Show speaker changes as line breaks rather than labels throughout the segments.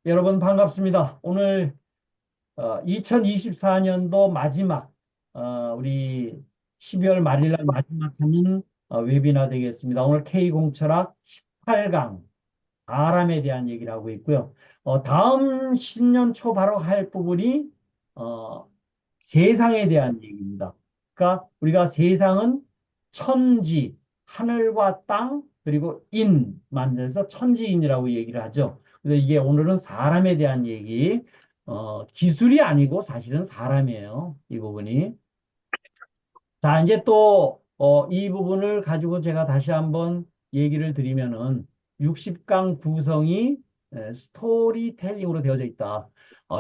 여러분 반갑습니다. 오늘 2024년도 마지막 우리 12월 말일 날 마지막 하는 웨비나 되겠습니다. 오늘 K공철학 18강 사람에 대한 얘기를 하고 있고요. 다음 10년 초 바로 할 부분이 어, 세상에 대한 얘기입니다. 그러니까 우리가 세상은 천지, 하늘과 땅, 그리고 인 만들어서 천지인이라고 얘기를 하죠. 그래서 이게 오늘은 사람에 대한 얘기, 기술이 아니고 사실은 사람이에요. 이 부분이. 자, 이제 또, 이 부분을 가지고 제가 다시 한번 얘기를 드리면은 60강 구성이 스토리텔링으로 되어져 있다.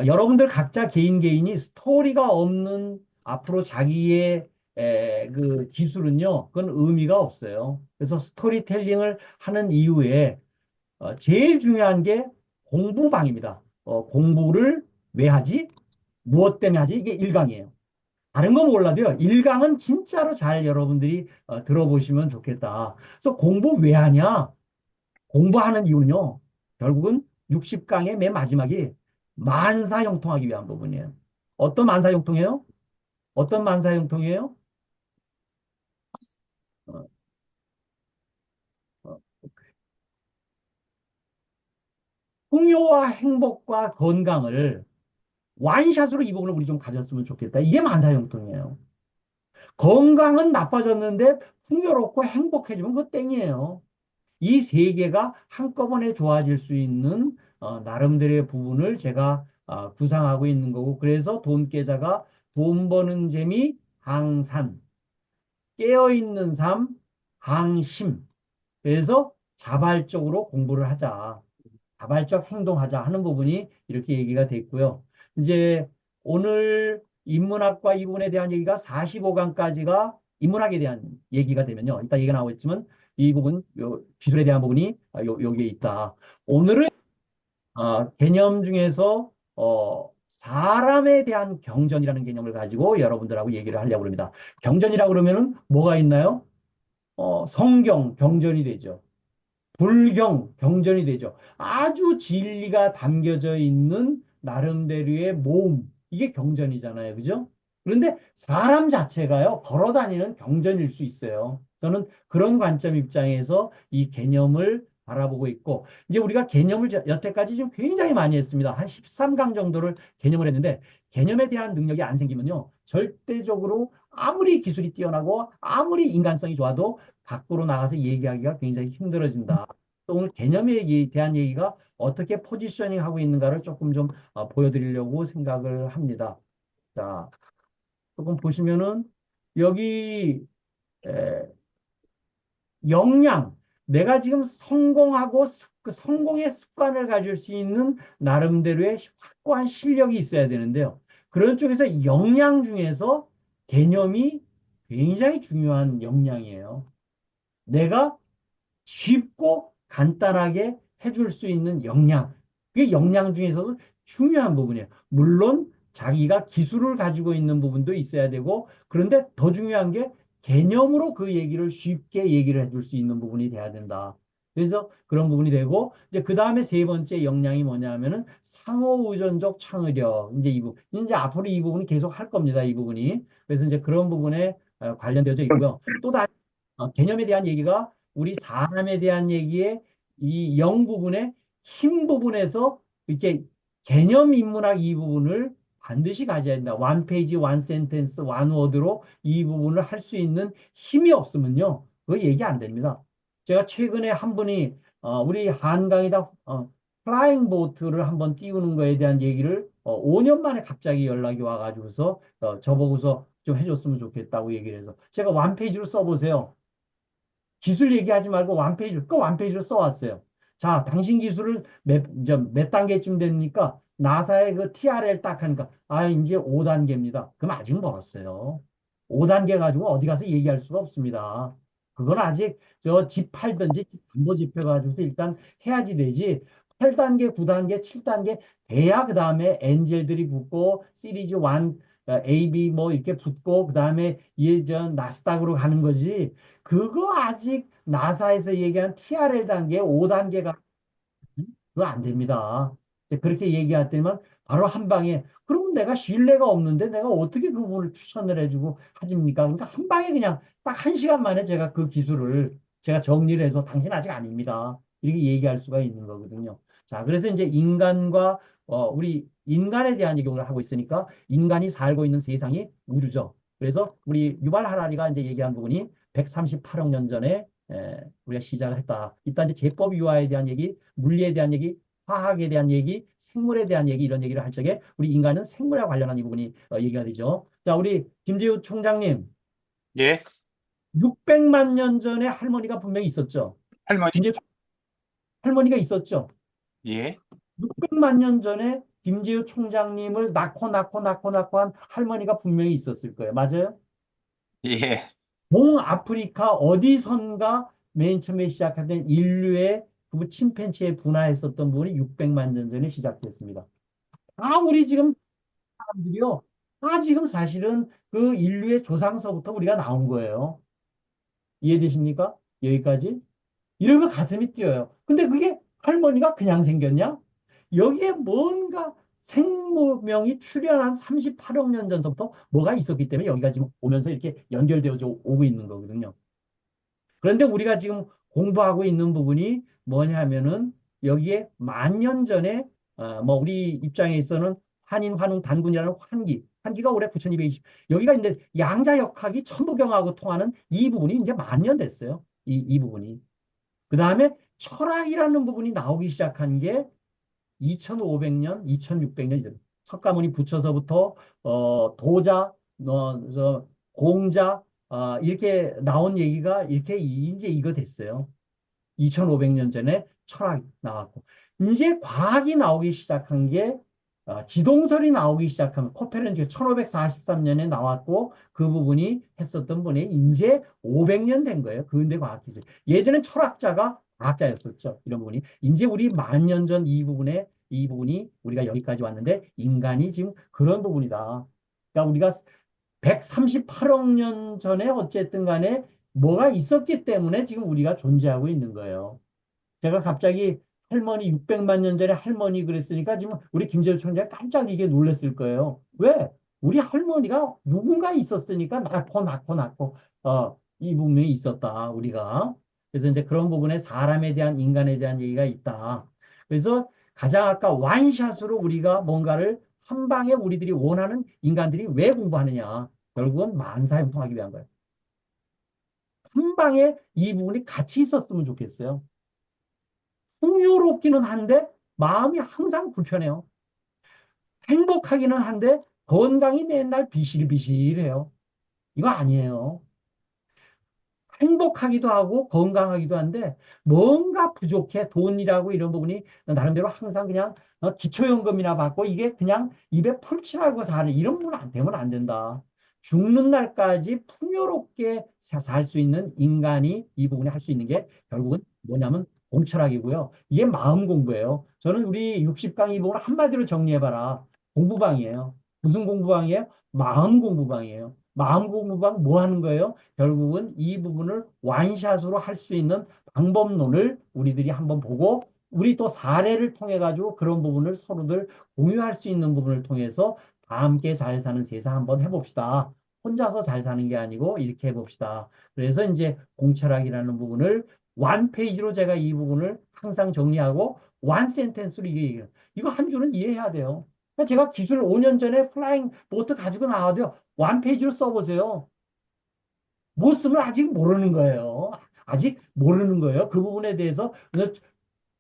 여러분들 각자 개인이 스토리가 없는 앞으로 자기의 그 기술은요, 그건 의미가 없어요. 그래서 스토리텔링을 하는 이후에 제일 중요한 게 공부방입니다. 공부를 왜 하지? 무엇 때문에 하지? 이게 1강이에요. 다른 건 몰라도요. 1강은 진짜로 잘 여러분들이 들어보시면 좋겠다. 그래서 공부 왜 하냐? 공부하는 이유는요. 결국은 60강의 맨 마지막이 만사형통하기 위한 부분이에요. 어떤 만사형통이에요? 어떤 만사형통이에요? 어, 어, 풍요와 행복과 건강을 완샷으로 이 부분을 우리 좀 가졌으면 좋겠다. 이게 만사형통이에요. 건강은 나빠졌는데 풍요롭고 행복해지면 그거 땡이에요. 이 세 개가 한꺼번에 좋아질 수 있는 나름대로의 부분을 제가 구상하고 있는 거고 그래서 돈 계좌가 돈 버는 재미 항산 깨어있는 삶 항심 그래서 자발적으로 공부를 하자 자발적 행동하자 하는 부분이 이렇게 얘기가 됐고요. 이제 오늘 인문학과 이 부분에 대한 얘기가 45강까지가 인문학에 대한 얘기가 되면요. 이따 얘기가 나오겠지만 이 부분, 기술에 대한 부분이 여기에 있다. 오늘은 개념 중에서 사람에 대한 경전이라는 개념을 가지고 여러분들하고 얘기를 하려고 합니다. 경전이라고 그러면은 뭐가 있나요? 성경 경전이 되죠. 불경, 경전이 되죠. 아주 진리가 담겨져 있는 나름대로의 모음. 이게 경전이잖아요. 그죠? 그런데 사람 자체가요, 걸어 다니는 경전일 수 있어요. 저는 그런 관점 입장에서 이 개념을 바라보고 있고, 이제 우리가 개념을 여태까지 좀 굉장히 많이 했습니다. 한 13강 정도를 개념을 했는데, 개념에 대한 능력이 안 생기면요, 절대적으로 아무리 기술이 뛰어나고 아무리 인간성이 좋아도 밖으로 나가서 얘기하기가 굉장히 힘들어진다. 또 오늘 개념에 대한 얘기가 어떻게 포지셔닝 하고 있는가를 조금 좀 보여드리려고 생각을 합니다. 자, 조금 보시면은 여기 에, 역량, 내가 지금 성공하고 그 성공의 습관을 가질 수 있는 나름대로의 확고한 실력이 있어야 되는데요. 그런 쪽에서 역량 중에서 개념이 굉장히 중요한 역량이에요. 내가 쉽고 간단하게 해줄 수 있는 역량. 그게 역량 중에서도 중요한 부분이에요. 물론 자기가 기술을 가지고 있는 부분도 있어야 되고, 그런데 더 중요한 게 개념으로 그 얘기를 쉽게 얘기를 해줄 수 있는 부분이 돼야 된다. 그래서 그런 부분이 되고, 이제 그 다음에 세 번째 역량이 뭐냐 하면은 상호의존적 창의력. 이제 이 부분. 이제 앞으로 이 부분이 계속 할 겁니다. 이 부분이. 그래서 이제 그런 부분에 관련되어져 있고요. 또 다른 개념에 대한 얘기가 우리 사람에 대한 얘기에 이 영 부분의 힘 부분에서 이렇게 개념 인문학 이 부분을 반드시 가져야 된다. 원 페이지, 원 센텐스, 원 워드로 이 부분을 할 수 있는 힘이 없으면요. 그거 얘기 안 됩니다. 제가 최근에 한 분이 우리 한강에다 플라잉 보트를 한번 띄우는 거에 대한 얘기를 5년 만에 갑자기 연락이 와가지고서 저보고서 좀 해줬으면 좋겠다고 얘기를 해서 제가 원 페이지로 써보세요. 기술 얘기하지 말고 완페이지로, 그 완페이지로 써왔어요. 자, 당신 기술을 이제 몇 단계쯤 됩니까? 나사의 그 TRL 딱 하니까, 이제 5단계입니다. 그럼 아직 멀었어요. 5단계 가지고 어디 가서 얘기할 수가 없습니다. 그건 아직 집 팔든지 담보 집혀가지고서 일단 해야지 되지. 8단계, 9단계, 7단계 돼야 그 다음에 엔젤들이 붙고 시리즈 1, A, B 뭐 이렇게 붙고 그 다음에 예전 나스닥으로 가는 거지. 그거 아직 나사에서 얘기한 TRL 단계 5단계가 그거 안 됩니다. 이제 그렇게 얘기했더니만 바로 한 방에 그러면 내가 신뢰가 없는데 내가 어떻게 그분을 추천을 해주고 하집니까? 그러니까 한 방에 그냥 딱 한 시간 만에 제가 그 기술을 제가 정리를 해서 당신 아직 아닙니다. 이렇게 얘기할 수가 있는 거거든요. 자, 그래서 이제 인간과 우리 인간에 대한 얘기를 하고 있으니까 인간이 살고 있는 세상이 우주죠. 그래서 우리 유발 하라리가 이제 얘기한 부분이 138억 년 전에 우리가 시작을 했다. 이따 이제 제법 유화에 대한 얘기, 물리에 대한 얘기, 화학에 대한 얘기, 생물에 대한 얘기 이런 얘기를 할 적에 우리 인간은 생물에 관련한 이 부분이 얘기가 되죠. 자, 우리 김재우 총장님,
예,
600만 년 전에 할머니가 분명히 있었죠.
할머니,
김재우 할머니가 있었죠.
예,
600만 년 전에 김재우 총장님을 낳고 한 할머니가 분명히 있었을 거예요. 맞아요?
예,
동아프리카 어디선가 맨 처음에 시작된 인류의 그 침팬지에 분화했었던 부분이 600만 년 전에 시작됐습니다. 다 우리 지금 사람들이요. 다 지금 사실은 그 인류의 조상서부터 우리가 나온 거예요. 이해되십니까? 여기까지? 이러면 가슴이 뛰어요. 근데 그게 할머니가 그냥 생겼냐? 여기에 뭔가 생명이 출현한 38억 년 전서부터 뭐가 있었기 때문에 여기가 지금 오면서 이렇게 연결되어 오고 있는 거거든요. 그런데 우리가 지금 공부하고 있는 부분이 뭐냐면은 여기에 만 년 전에 뭐 우리 입장에서는 환인, 환웅, 단군이라는 환기가 올해 9220. 여기가 이제 양자역학이 천부경하고 통하는 이 부분이 이제 만 년 됐어요. 이 부분이. 그 다음에 철학이라는 부분이 나오기 시작한 게 2500년, 2600년 이전. 석가모니 부처서부터 도자, 공자 이렇게 나온 얘기가 이렇게 이제 이거 됐어요. 2500년 전에 철학이 나왔고 이제 과학이 나오기 시작한 게 지동설이 나오기 시작하면 코페르니쿠스 1543년에 나왔고 그 부분이 했었던 분이 이제 500년 된 거예요. 근대 과학기술. 예전엔 철학자가 과학자였었죠. 이런 부분이. 이제 우리 만 년 전 이 부분이 우리가 여기까지 왔는데 인간이 지금 그런 부분이다. 그러니까 우리가 138억 년 전에 어쨌든 간에 뭐가 있었기 때문에 지금 우리가 존재하고 있는 거예요. 제가 갑자기 할머니 600만 년 전에 할머니 그랬으니까 지금 우리 김재우 총장이 깜짝 이게 놀랐을 거예요. 왜? 우리 할머니가 누군가 있었으니까 낳고 이 분명히 있었다 우리가. 그래서 이제 그런 부분에 사람에 대한 인간에 대한 얘기가 있다. 그래서 가장 아까 완샷으로 우리가 뭔가를 한 방에 우리들이 원하는 인간들이 왜 공부하느냐. 결국은 만사에 통하기 위한 거예요. 한 방에 이 부분이 같이 있었으면 좋겠어요. 풍요롭기는 한데 마음이 항상 불편해요. 행복하기는 한데 건강이 맨날 비실비실해요. 이거 아니에요. 행복하기도 하고 건강하기도 한데 뭔가 부족해 돈이라고 이런 부분이 나름대로 항상 그냥 기초연금이나 받고 이게 그냥 입에 풀칠하고 사는 이런 분 안 되면 안 된다. 죽는 날까지 풍요롭게 살 수 있는 인간이 이 부분에 할 수 있는 게 결국은 뭐냐면 공철학이고요. 이게 마음 공부예요. 저는 우리 60강 이 부분을 한마디로 정리해봐라. 공부방이에요. 무슨 공부방이에요? 마음 공부방이에요. 마음 공부방 뭐 하는 거예요? 결국은 이 부분을 완샷으로 할 수 있는 방법론을 우리들이 한번 보고 우리 또 사례를 통해 가지고 그런 부분을 서로들 공유할 수 있는 부분을 통해서 다 함께 잘 사는 세상 한번 해봅시다. 혼자서 잘 사는 게 아니고 이렇게 해봅시다. 그래서 이제 공철학이라는 부분을 완 페이지로 제가 이 부분을 항상 정리하고 완 센텐스로 이게 이거 한 줄은 이해해야 돼요. 그러니까 제가 기술 5년 전에 플라잉 보트 가지고 나와도요. 완 페이지로 써보세요. 못 쓰면 아직 모르는 거예요. 아직 모르는 거예요. 그 부분에 대해서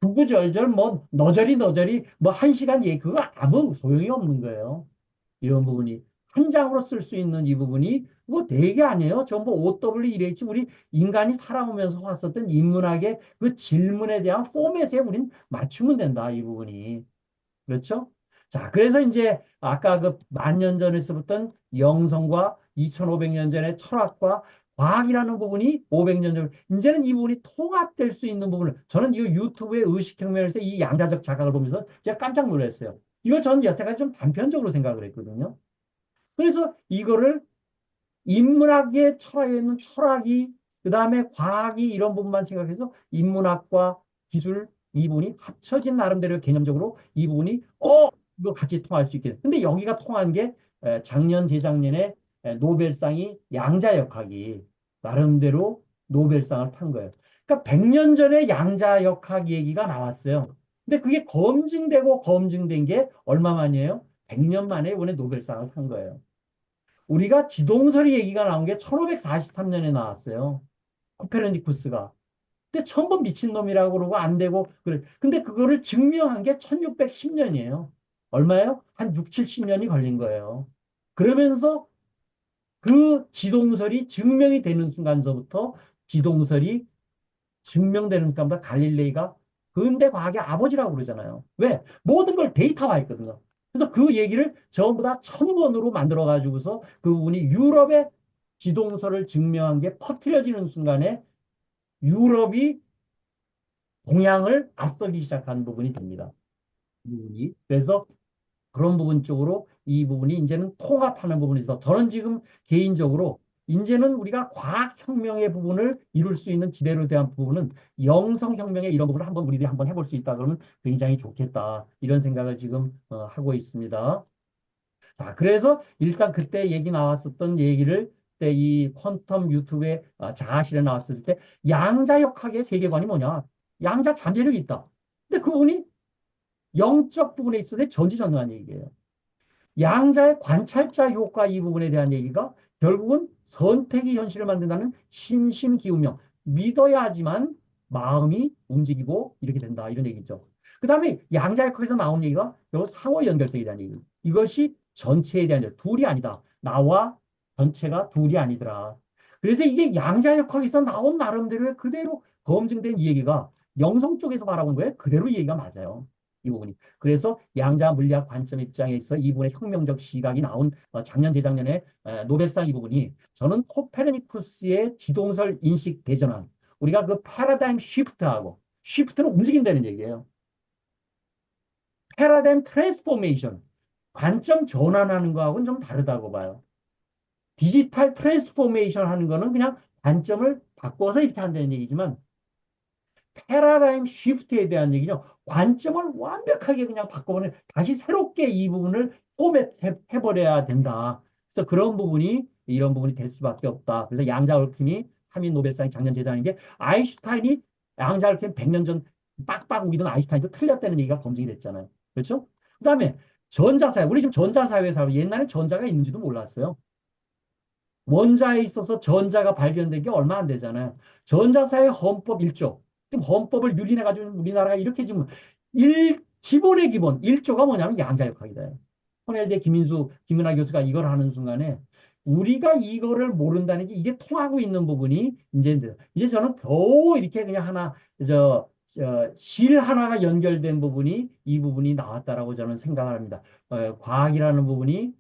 구구절절 뭐 너저리 뭐 한 시간 얘기 그거 아무 소용이 없는 거예요. 이런 부분이 한 장으로 쓸 수 있는 이 부분이 뭐 되게 아니에요. 전부 OW 이랬지 우리 인간이 살아오면서 왔었던 인문학의 그 질문에 대한 포맷에 우린 맞추면 된다. 이 부분이. 그렇죠? 자, 그래서 이제 아까 그 만 년 전에서부터 영성과 2500년 전의 철학과 과학이라는 부분이 500년 전, 이제는 이 부분이 통합될 수 있는 부분을, 저는 이 유튜브의 의식혁명에서 이 양자적 자각을 보면서 제가 깜짝 놀랐어요. 이걸 저는 여태까지 좀 단편적으로 생각을 했거든요. 그래서 이거를 인문학의 철학에 있는 철학이, 그 다음에 과학이 이런 부분만 생각해서 인문학과 기술, 이 부분이 합쳐진 나름대로 개념적으로 이 부분이 이거 같이 통할 수 있게. 근데 여기가 통한 게 작년 재작년에 노벨상이 양자역학이 나름대로 노벨상을 탄 거예요. 그러니까 100년 전에 양자역학 얘기가 나왔어요. 근데 그게 검증되고 검증된 게 얼마 만이에요? 100년 만에 이번에 노벨상을 탄 거예요. 우리가 지동설이 얘기가 나온 게 1543년에 나왔어요. 코페르니쿠스가. 근데 천번 미친놈이라고 그러고 안 되고 그래. 근데 그거를 증명한 게 1610년이에요. 얼마예요? 한 6, 70년이 걸린 거예요. 그러면서 그 지동설이 증명이 되는 순간서부터 지동설이 증명되는 순간부터 갈릴레이가 근대 과학의 아버지라고 그러잖아요. 왜? 모든 걸 데이터화 했거든요. 그래서 그 얘기를 전부 다 1000권으로 만들어 가지고서 그분이 유럽의 지동설을 증명한 게 퍼뜨려지는 순간에 유럽이 동양을 앞서기 시작한 부분이 됩니다. 이 부분이. 그래서 그런 부분 쪽으로 이 부분이 이제는 통합하는 부분이 있어. 저는 지금 개인적으로 이제는 우리가 과학혁명의 부분을 이룰 수 있는 지대로 대한 부분은 영성혁명의 이런 부분을 한번 우리들이 한번 해볼 수 있다 그러면 굉장히 좋겠다. 이런 생각을 지금 하고 있습니다. 자, 그래서 일단 그때 얘기 나왔었던 얘기를 그때 이 퀀텀 유튜브에 자아실에 나왔을 때 양자역학의 세계관이 뭐냐? 양자 잠재력이 있다. 근데 그 부분이 영적 부분에 있어서 전지전능한 얘기예요. 양자의 관찰자 효과 이 부분에 대한 얘기가 결국은 선택이 현실을 만든다는 신심기운명. 믿어야 하지만 마음이 움직이고 이렇게 된다. 이런 얘기죠. 그 다음에 양자역학에서 나온 얘기가 결국 상호 연결성에 대한 얘기. 이것이 전체에 대한 얘기. 둘이 아니다. 나와 전체가 둘이 아니더라. 그래서 이게 양자역학에서 나온 나름대로의 그대로 검증된 이 얘기가 영성 쪽에서 바라본 거에 그대로 이 얘기가 맞아요. 이 부분이. 그래서 양자 물리학 관점 입장에서 이 부분의 혁명적 시각이 나온 작년 재작년에 노벨상 이 부분이 저는 코페르니쿠스의 지동설 인식 대전환 우리가 그 패러다임 쉬프트하고 쉬프트는 움직인다는 얘기예요. 패러다임 트랜스포메이션 관점 전환하는 거하고는 좀 다르다고 봐요. 디지털 트랜스포메이션 하는 거는 그냥 관점을 바꿔서 이렇게 한다는 얘기지만 패러다임 쉬프트에 대한 얘기죠. 관점을 완벽하게 그냥 바꿔보는 다시 새롭게 이 부분을 포맷 해버려야 된다. 그래서 그런 부분이 이런 부분이 될 수밖에 없다. 그래서 양자 얽힘이 3인 노벨상이 작년 재단인 게 아인슈타인이 양자 얽힘 100년 전 빡빡 우기던 아인슈타인도 틀렸다는 얘기가 검증이 됐잖아요. 그렇죠? 그다음에 전자사회. 우리 지금 전자사회 살고 옛날에 전자가 있는지도 몰랐어요. 원자에 있어서 전자가 발견된 게 얼마 안 되잖아요. 전자사회 헌법 1조. 지금 헌법을 유린해가지고 우리나라가 이렇게 지금 기본의 기본 1조가 뭐냐면 양자역학이다. 코넬대 김윤아 교수가 이걸 하는 순간에 우리가 이거를 모른다는 게 이게 통하고 있는 부분이 이제 저는 겨우 이렇게 그냥 하나 실 하나가 연결된 부분이 이 부분이 나왔다라고 저는 생각을 합니다. 과학이라는 부분이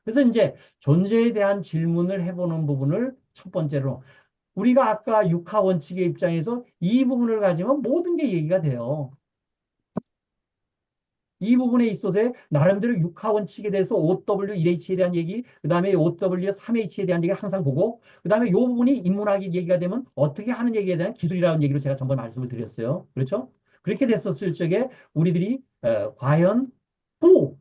그래서 이제 존재에 대한 질문을 해보는 부분을 첫 번째로 우리가 아까 육하 원칙의 입장에서 이 부분을 가지면 모든 게 얘기가 돼요. 이 부분에 있어서 나름대로 육하 원칙에 대해서 OW1H에 대한 얘기, 그 다음에 OW3H에 대한 얘기를 항상 보고, 그 다음에 이 부분이 인문학이 얘기가 되면 어떻게 하는 얘기에 대한 기술이라는 얘기를 제가 전번에 말씀을 드렸어요. 그렇죠? 그렇게 됐었을 적에 우리들이 과연 또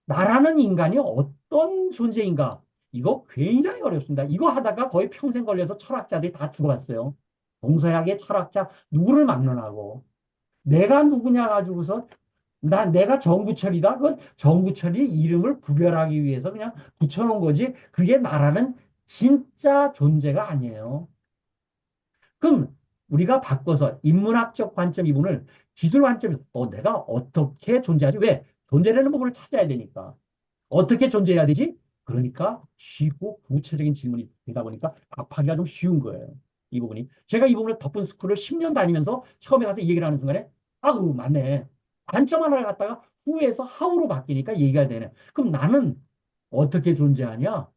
나라는 인간이 어떤 존재인가? 이거 굉장히 어렵습니다. 이거 하다가 거의 평생 걸려서 철학자들이 다 죽어갔어요. 동서양의 철학자 누구를 막론하고 내가 누구냐 가지고서 내가 정구철이다. 그 정구철이 이름을 구별하기 위해서 그냥 붙여놓은 거지. 그게 나라는 진짜 존재가 아니에요. 그럼 우리가 바꿔서 인문학적 관점 이분을 기술 관점에서 내가 어떻게 존재하지? 왜? 존재라는 부분을 찾아야 되니까. 어떻게 존재해야 되지? 그러니까 쉽고 구체적인 질문이 되다 보니까 답하기가 좀 쉬운 거예요. 이 부분이. 제가 이 부분을 덕분 스쿨을 10년 다니면서 처음에 가서 이 얘기를 하는 순간에 맞네. 관점 하나를 갖다가 후에서 하우로 바뀌니까 얘기가 되네. 그럼 나는 어떻게 존재하냐?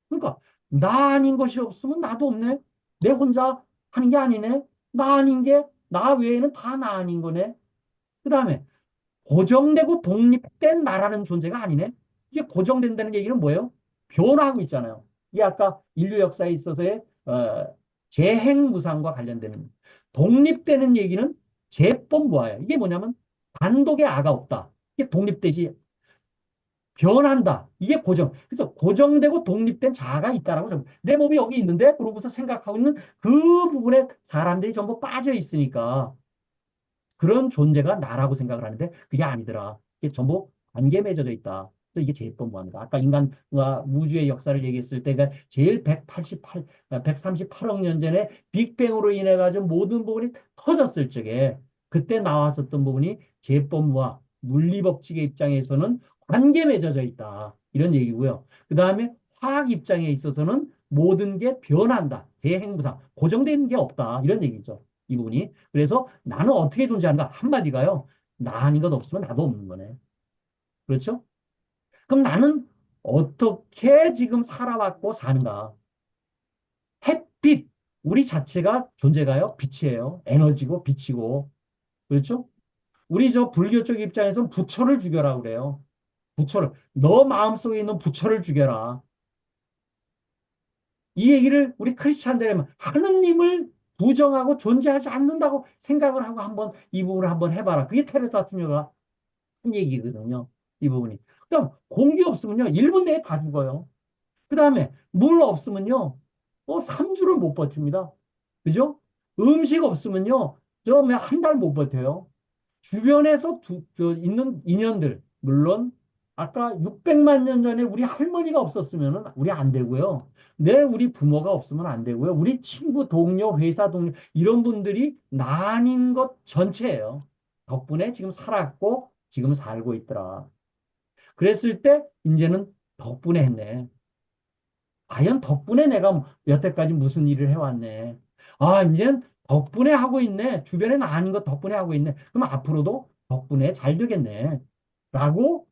그러니까 나 아닌 것이 없으면 나도 없네. 내 혼자 하는 게 아니네. 나 아닌 게 나 외에는 다 나 아닌 거네. 그 다음에 고정되고 독립된 나라는 존재가 아니네. 이게 고정된다는 얘기는 뭐예요? 변화하고 있잖아요. 이게 아까 인류 역사에 있어서의 재행무상과 관련되는 독립되는 얘기는 재본부화예요. 이게 뭐냐면 단독의 아가 없다. 이게 독립되지 변한다. 이게 고정. 그래서 고정되고 독립된 자아가 있다라고 내 몸이 여기 있는데 그러고서 생각하고 있는 그 부분에 사람들이 전부 빠져 있으니까 그런 존재가 나라고 생각을 하는데 그게 아니더라. 이게 전부 관계 맺어져 있다. 그래서 이게 제법무합니다. 아까 인간과 우주의 역사를 얘기했을 때가 제일 138억 년 전에 빅뱅으로 인해 가지고 모든 부분이 터졌을 적에 그때 나왔었던 부분이 제법무와 물리법칙의 입장에서는 관계 맺어져 있다. 이런 얘기고요. 그 다음에 화학 입장에 있어서는 모든 게 변한다. 대행무상. 고정된 게 없다. 이런 얘기죠. 이 부분이. 그래서 나는 어떻게 존재하는가? 한마디가요. 나 아닌 것 없으면 나도 없는 거네. 그렇죠? 그럼 나는 어떻게 지금 살아왔고 사는가? 햇빛, 우리 자체가 존재가요. 빛이에요. 에너지고 빛이고. 그렇죠? 우리 저 불교 쪽 입장에서는 부처를 죽여라 그래요. 부처를. 너 마음속에 있는 부처를 죽여라. 이 얘기를 우리 크리스찬들이 하면 하느님을 부정하고 존재하지 않는다고 생각을 하고 한번 이 부분을 한번 해봐라. 그게 테레사 수녀가 한 얘기거든요. 이 부분이. 그다음 공기 없으면요. 1분 내에 다 죽어요. 그다음에 물 없으면요. 3주를 못 버팁니다. 그죠? 음식 없으면요. 한 달 못 버텨요. 주변에서 있는 인연들, 물론 아까 600만 년 전에 우리 할머니가 없었으면 우리 안 되고요. 우리 부모가 없으면 안 되고요. 우리 친구, 동료, 회사 동료 이런 분들이 나 아닌 것 전체예요. 덕분에 지금 살았고 지금 살고 있더라. 그랬을 때 이제는 덕분에 했네. 과연 덕분에 내가 여태까지 무슨 일을 해왔네. 아, 이젠 덕분에 하고 있네. 주변에 나 아닌 것 덕분에 하고 있네. 그럼 앞으로도 덕분에 잘 되겠네. 라고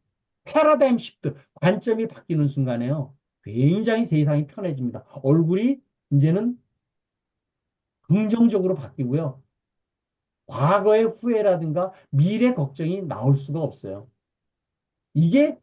패러다임 시프트, 관점이 바뀌는 순간에요. 굉장히 세상이 편해집니다. 얼굴이 이제는 긍정적으로 바뀌고요. 과거의 후회라든가 미래 걱정이 나올 수가 없어요. 이게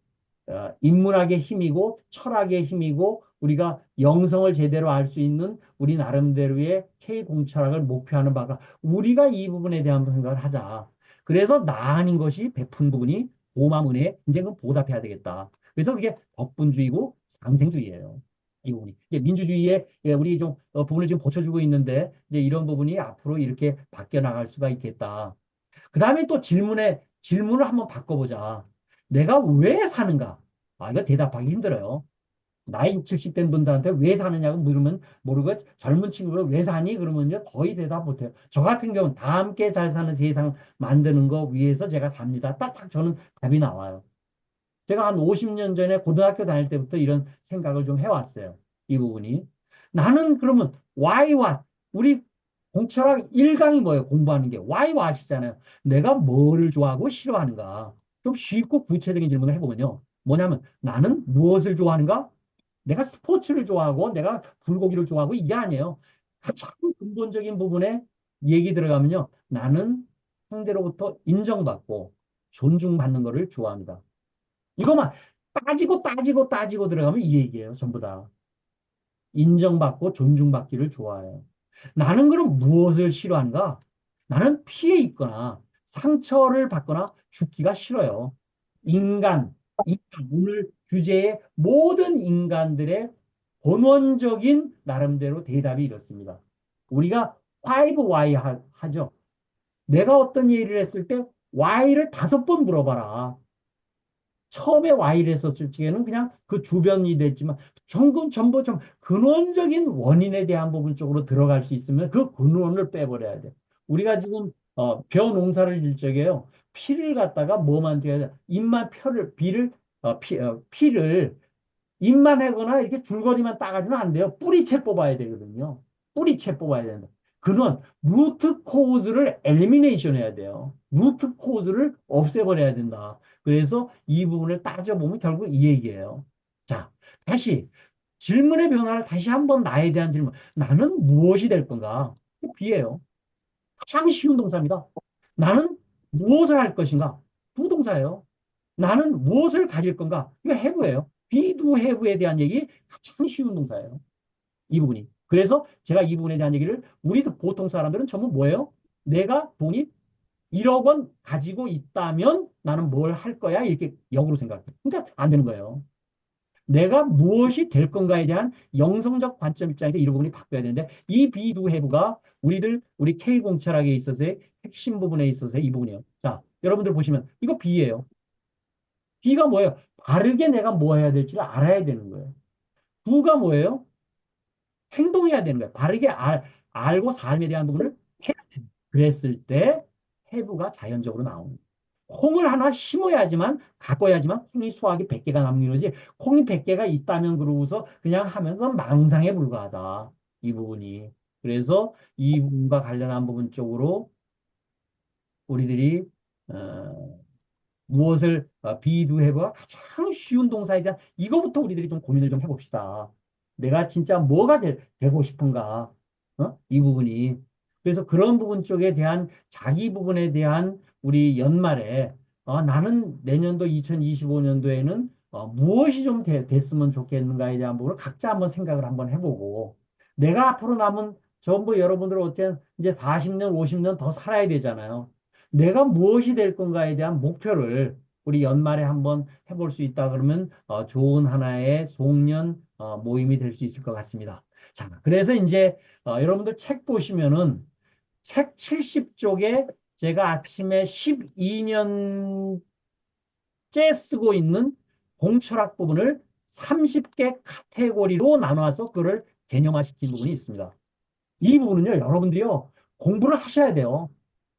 인문학의 힘이고 철학의 힘이고 우리가 영성을 제대로 알 수 있는 우리 나름대로의 K공철학을 목표하는 바가 우리가 이 부분에 대한 생각을 하자. 그래서 나 아닌 것이 베푼 부분이 오만 은혜에 이제 그 보답해야 되겠다. 그래서 그게 덕분주의고 상생주의예요. 이 부분이. 이제 민주주의에 우리 좀 부분을 지금 고쳐주고 있는데 이제 이런 부분이 앞으로 이렇게 바뀌어 나갈 수가 있겠다. 그 다음에 또 질문을 한번 바꿔보자. 내가 왜 사는가? 이거 대답하기 힘들어요. 나이 6, 70 된 분들한테 왜 사느냐고 물으면 모르고 젊은 친구를 왜 사니? 그러면요 거의 대답 못해요. 저 같은 경우는 다 함께 잘 사는 세상 만드는 거 위해서 제가 삽니다. 딱 저는 답이 나와요. 제가 한 50년 전에 고등학교 다닐 때부터 이런 생각을 좀 해왔어요. 이 부분이. 나는 그러면 why what? 우리 공철학 1강이 뭐예요? 공부하는 게 why what이잖아요. 내가 뭐를 좋아하고 싫어하는가? 좀 쉽고 구체적인 질문을 해보면요. 뭐냐면 나는 무엇을 좋아하는가? 내가 스포츠를 좋아하고 내가 불고기를 좋아하고 이게 아니에요. 가장 근본적인 부분에 얘기 들어가면요. 나는 상대로부터 인정받고 존중받는 것을 좋아합니다. 이것만 따지고 들어가면 이 얘기예요. 전부 다. 인정받고 존중받기를 좋아해요. 나는 그럼 무엇을 싫어하는가? 나는 피해 있거나 상처를 받거나 죽기가 싫어요. 인간, 오늘 주제의 모든 인간들의 본원적인 나름대로 대답이 이렇습니다. 우리가 5Y 하죠. 내가 어떤 일을 했을 때 Y를 5번 물어봐라. 처음에 Y를 했었을 적에는 그냥 그 주변이 됐지만 전부 좀 근원적인 원인에 대한 부분 쪽으로 들어갈 수 있으면 그 근원을 빼버려야 돼. 우리가 지금 벼 농사를 질 적에요. 피를 갖다가 뭐만 돼야 돼? 잎만 피를 잎만 하거나 이렇게 줄거리만 따가지면 안 돼요. 뿌리채 뽑아야 되거든요. 뿌리채 뽑아야 된다. 그는 루트 코즈를 엘리미네이션 해야 돼요. 루트 코즈를 없애버려야 된다. 그래서 이 부분을 따져보면 결국 이 얘기예요. 자, 다시 질문의 변화를 다시 한번 나에 대한 질문. 나는 무엇이 될 건가? 비예요. 가장 쉬운 동사입니다. 나는 무엇을 할 것인가? 부동사예요. 나는 무엇을 가질 건가? 이거 have예요. be, do, have에 대한 얘기 가장 쉬운 동사예요. 이 부분이. 그래서 제가 이 부분에 대한 얘기를 우리도 보통 사람들은 전부 뭐예요? 내가 돈이 1억 원 가지고 있다면 나는 뭘 할 거야? 이렇게 역으로 생각해요. 그러니까 안 되는 거예요. 내가 무엇이 될 건가에 대한 영성적 관점 입장에서 이 부분이 바뀌어야 되는데 이 비두 해부가 우리 K공철학에 있어서의 핵심 부분에 있어서의 이 부분이에요. 자, 여러분들 보시면 이거 B예요. B가 뭐예요? 바르게 내가 뭐 해야 될지를 알아야 되는 거예요. 두가 뭐예요? 행동해야 되는 거예요. 바르게 알고 삶에 대한 부분을 해야 돼요. 그랬을 때 해부가 자연적으로 나오는 거예요. 콩을 하나 심어야지만 가꿔야지만 콩이 수확이 100개가 남는 거지. 콩이 100개가 있다면 그러고서 그냥 하면 그건 망상에 불과하다. 이 부분이. 그래서 이 부분과 관련한 부분 쪽으로 우리들이 무엇을 비두해봐 가장 쉬운 동사에 대한 이거부터 우리들이 좀 고민을 좀 해봅시다. 내가 진짜 뭐가 되고 싶은가? 이 부분이. 그래서 그런 부분 쪽에 대한 자기 부분에 대한 우리 연말에 나는 내년도 2025년도에는 무엇이 좀 됐으면 좋겠는가에 대한 부분을 각자 한번 생각을 한번 해보고 내가 앞으로 남은 전부 여러분들 어쨌든 이제 40년, 50년 더 살아야 되잖아요. 내가 무엇이 될 건가에 대한 목표를 우리 연말에 한번 해볼 수 있다 그러면 좋은 하나의 송년 모임이 될 수 있을 것 같습니다. 자, 그래서 이제 여러분들 책 보시면은 책 70쪽에 제가 아침에 12년째 쓰고 있는 공철학 부분을 30개 카테고리로 나눠서 그를 개념화시킨 부분이 있습니다. 이 부분은요, 여러분들이요, 공부를 하셔야 돼요.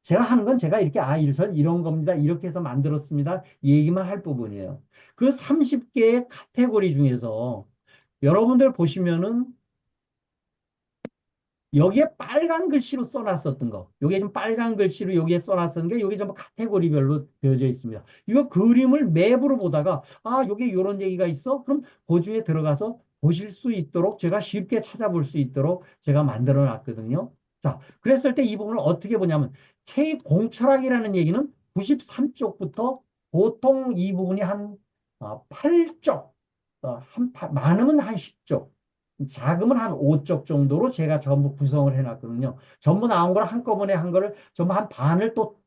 제가 하는 건 제가 이렇게, 일선 이런 겁니다. 이렇게 해서 만들었습니다. 이 얘기만 할 부분이에요. 그 30개의 카테고리 중에서 여러분들 보시면은 여기에 빨간 글씨로 써놨었던 거, 여기에 좀 빨간 글씨로 여기에 써놨었던 게 여기 전부 카테고리별로 되어져 있습니다. 이거 그림을 맵으로 보다가 여기 이런 얘기가 있어? 그럼 그 중에 들어가서 보실 수 있도록 제가 쉽게 찾아볼 수 있도록 제가 만들어 놨거든요. 자, 그랬을 때 이 부분을 어떻게 보냐면 K공철학이라는 얘기는 93쪽부터 보통 이 부분이 한 8쪽, 많으면 한 10쪽, 자금은 한 5쪽 정도로 제가 전부 구성을 해놨거든요. 전부 나온 걸 한꺼번에 한 거를 전부 한 반을 또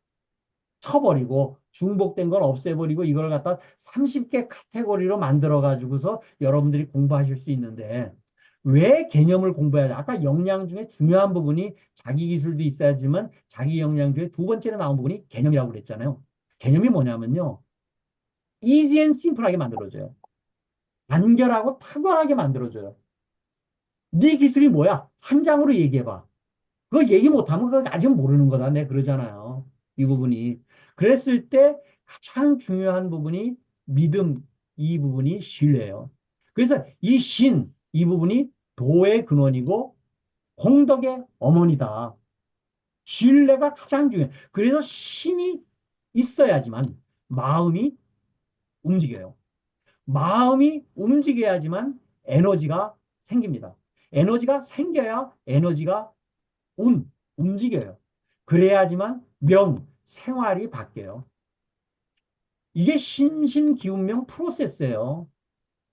쳐버리고 중복된 걸 없애버리고 이걸 갖다 30개 카테고리로 만들어 가지고서 여러분들이 공부하실 수 있는데 왜 개념을 공부해야 돼? 아까 역량 중에 중요한 부분이 자기 기술도 있어야지만 자기 역량 중에 두 번째로 나온 부분이 개념이라고 그랬잖아요. 개념이 뭐냐면요. easy and simple하게 만들어줘요. 간결하고 탁월하게 만들어줘요. 네 기술이 뭐야? 한 장으로 얘기해봐. 그거 얘기 못하면 그거 아직 모르는 거다. 내가 그러잖아요. 이 부분이. 그랬을 때 가장 중요한 부분이 믿음, 이 부분이 신뢰예요. 그래서 이 부분이 도의 근원이고 공덕의 어머니다. 신뢰가 가장 중요해요. 그래서 신이 있어야지만 마음이 움직여요. 마음이 움직여야지만 에너지가 생깁니다. 에너지가 생겨야 에너지가 움직여요. 그래야지만 생활이 바뀌어요. 이게 신신기운명 프로세스예요.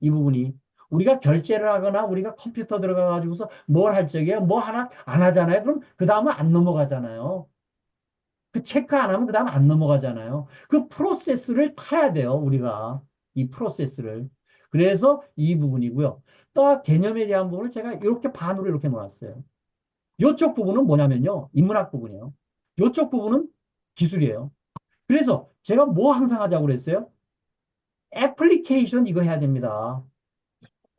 이 부분이. 우리가 결제를 하거나 우리가 컴퓨터 들어가가지고서 뭘 할 적에 뭐 하나 안 하잖아요. 그럼 그 다음은 안 넘어가잖아요. 그 체크 안 하면 그 다음 안 넘어가잖아요. 그 프로세스를 타야 돼요. 우리가. 이 프로세스를. 그래서 이 부분이고요. 또 개념에 대한 부분을 제가 이렇게 반으로 이렇게 놓았어요. 이쪽 부분은 뭐냐면요. 인문학 부분이에요. 이쪽 부분은 기술이에요. 그래서 제가 뭐 항상 하자고 그랬어요? 애플리케이션 이거 해야 됩니다.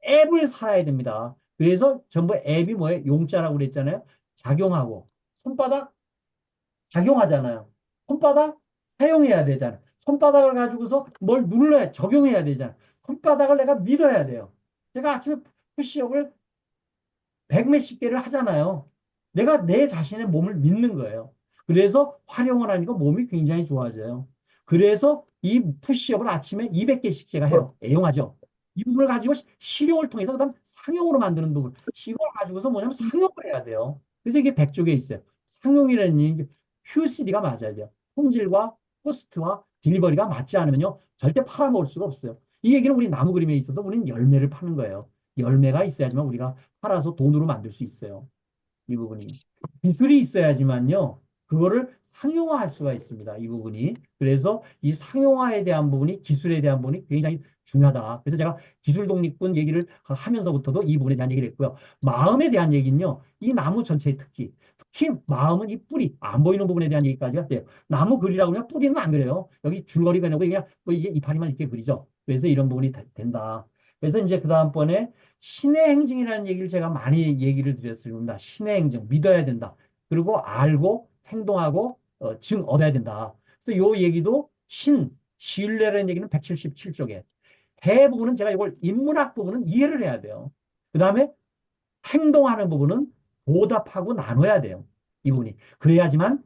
앱을 살아야 됩니다. 그래서 전부 앱이 뭐예요? 용자라고 그랬잖아요. 작용하고 손바닥 작용하잖아요. 손바닥 사용해야 되잖아요. 손바닥을 가지고서 뭘 눌러야 적용해야 되잖아요. 손바닥을 내가 믿어야 돼요. 제가 아침에 푸시업을 백 몇십 개를 하잖아요. 내가 내 자신의 몸을 믿는 거예요. 그래서 활용을 하니까 몸이 굉장히 좋아져요. 그래서 이 푸시업을 아침에 200개씩 제가 해요. 애용하죠. 이 부분을 가지고 실용을 통해서 그다음 상용으로 만드는 부분. 이걸 가지고서 뭐냐면 상용을 해야 돼요. 그래서 이게 100쪽에 있어요. 상용이라는 게 QCD가 맞아야 돼요. 품질과 코스트와 딜리버리가 맞지 않으면요. 절대 팔아먹을 수가 없어요. 이 얘기는 우리 나무 그림에 있어서 우리는 열매를 파는 거예요. 열매가 있어야지만 우리가 팔아서 돈으로 만들 수 있어요. 이 부분이. 기술이 있어야지만요. 그거를 상용화할 수가 있습니다. 이 부분이. 그래서 이 상용화에 대한 부분이 기술에 대한 부분이 굉장히 중요하다. 그래서 제가 기술 독립군 얘기를 하면서부터도 이 부분에 대한 얘기를 했고요. 마음에 대한 얘기는요. 이 나무 전체의 특히 마음은 이 뿌리, 안 보이는 부분에 대한 얘기까지 할때요. 나무 그리라고 그냥 뿌리는 안 그래요. 여기 줄거리가 아니고 그냥 뭐 이게 이파리만 이렇게 그리죠. 그래서 이런 부분이 된다. 그래서 이제 그 다음번에 신의 행징이라는 얘기를 제가 많이 얘기를 드렸습니다. 신의 행징, 믿어야 된다. 그리고 알고 행동하고 증 얻어야 된다. 그래서 요 얘기도 신뢰라는 얘기는 177쪽에. 해 부분은 제가 이걸 인문학 부분은 이해를 해야 돼요. 그 다음에 행동하는 부분은 보답하고 나눠야 돼요. 이 부분이. 그래야지만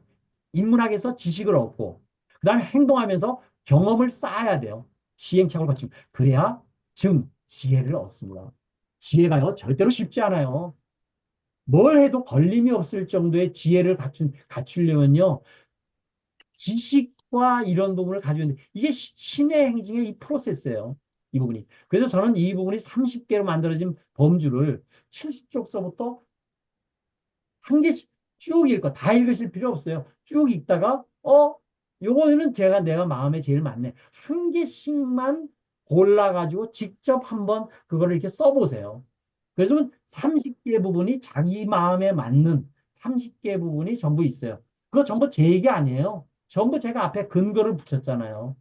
인문학에서 지식을 얻고, 그 다음에 행동하면서 경험을 쌓아야 돼요. 시행착오를 거치고. 그래야 지혜를 얻습니다. 지혜가요, 절대로 쉽지 않아요. 뭘 해도 걸림이 없을 정도의 지혜를 갖추려면요, 지식과 이런 부분을 가지고 있는데, 이게 신의 행징의 이 프로세스예요. 이 부분이. 그래서 저는 이 부분이 30개로 만들어진 범주를 70쪽서부터 한 개씩 쭉 읽고 다 읽으실 필요 없어요. 쭉 읽다가 요거는 내가 마음에 제일 맞네. 한 개씩만 골라가지고 직접 한번 그거를 이렇게 써보세요. 그래서 30개 부분이 자기 마음에 맞는 30개 부분이 전부 있어요. 그거 전부 제 얘기 아니에요. 전부 제가 앞에 근거를 붙였잖아요.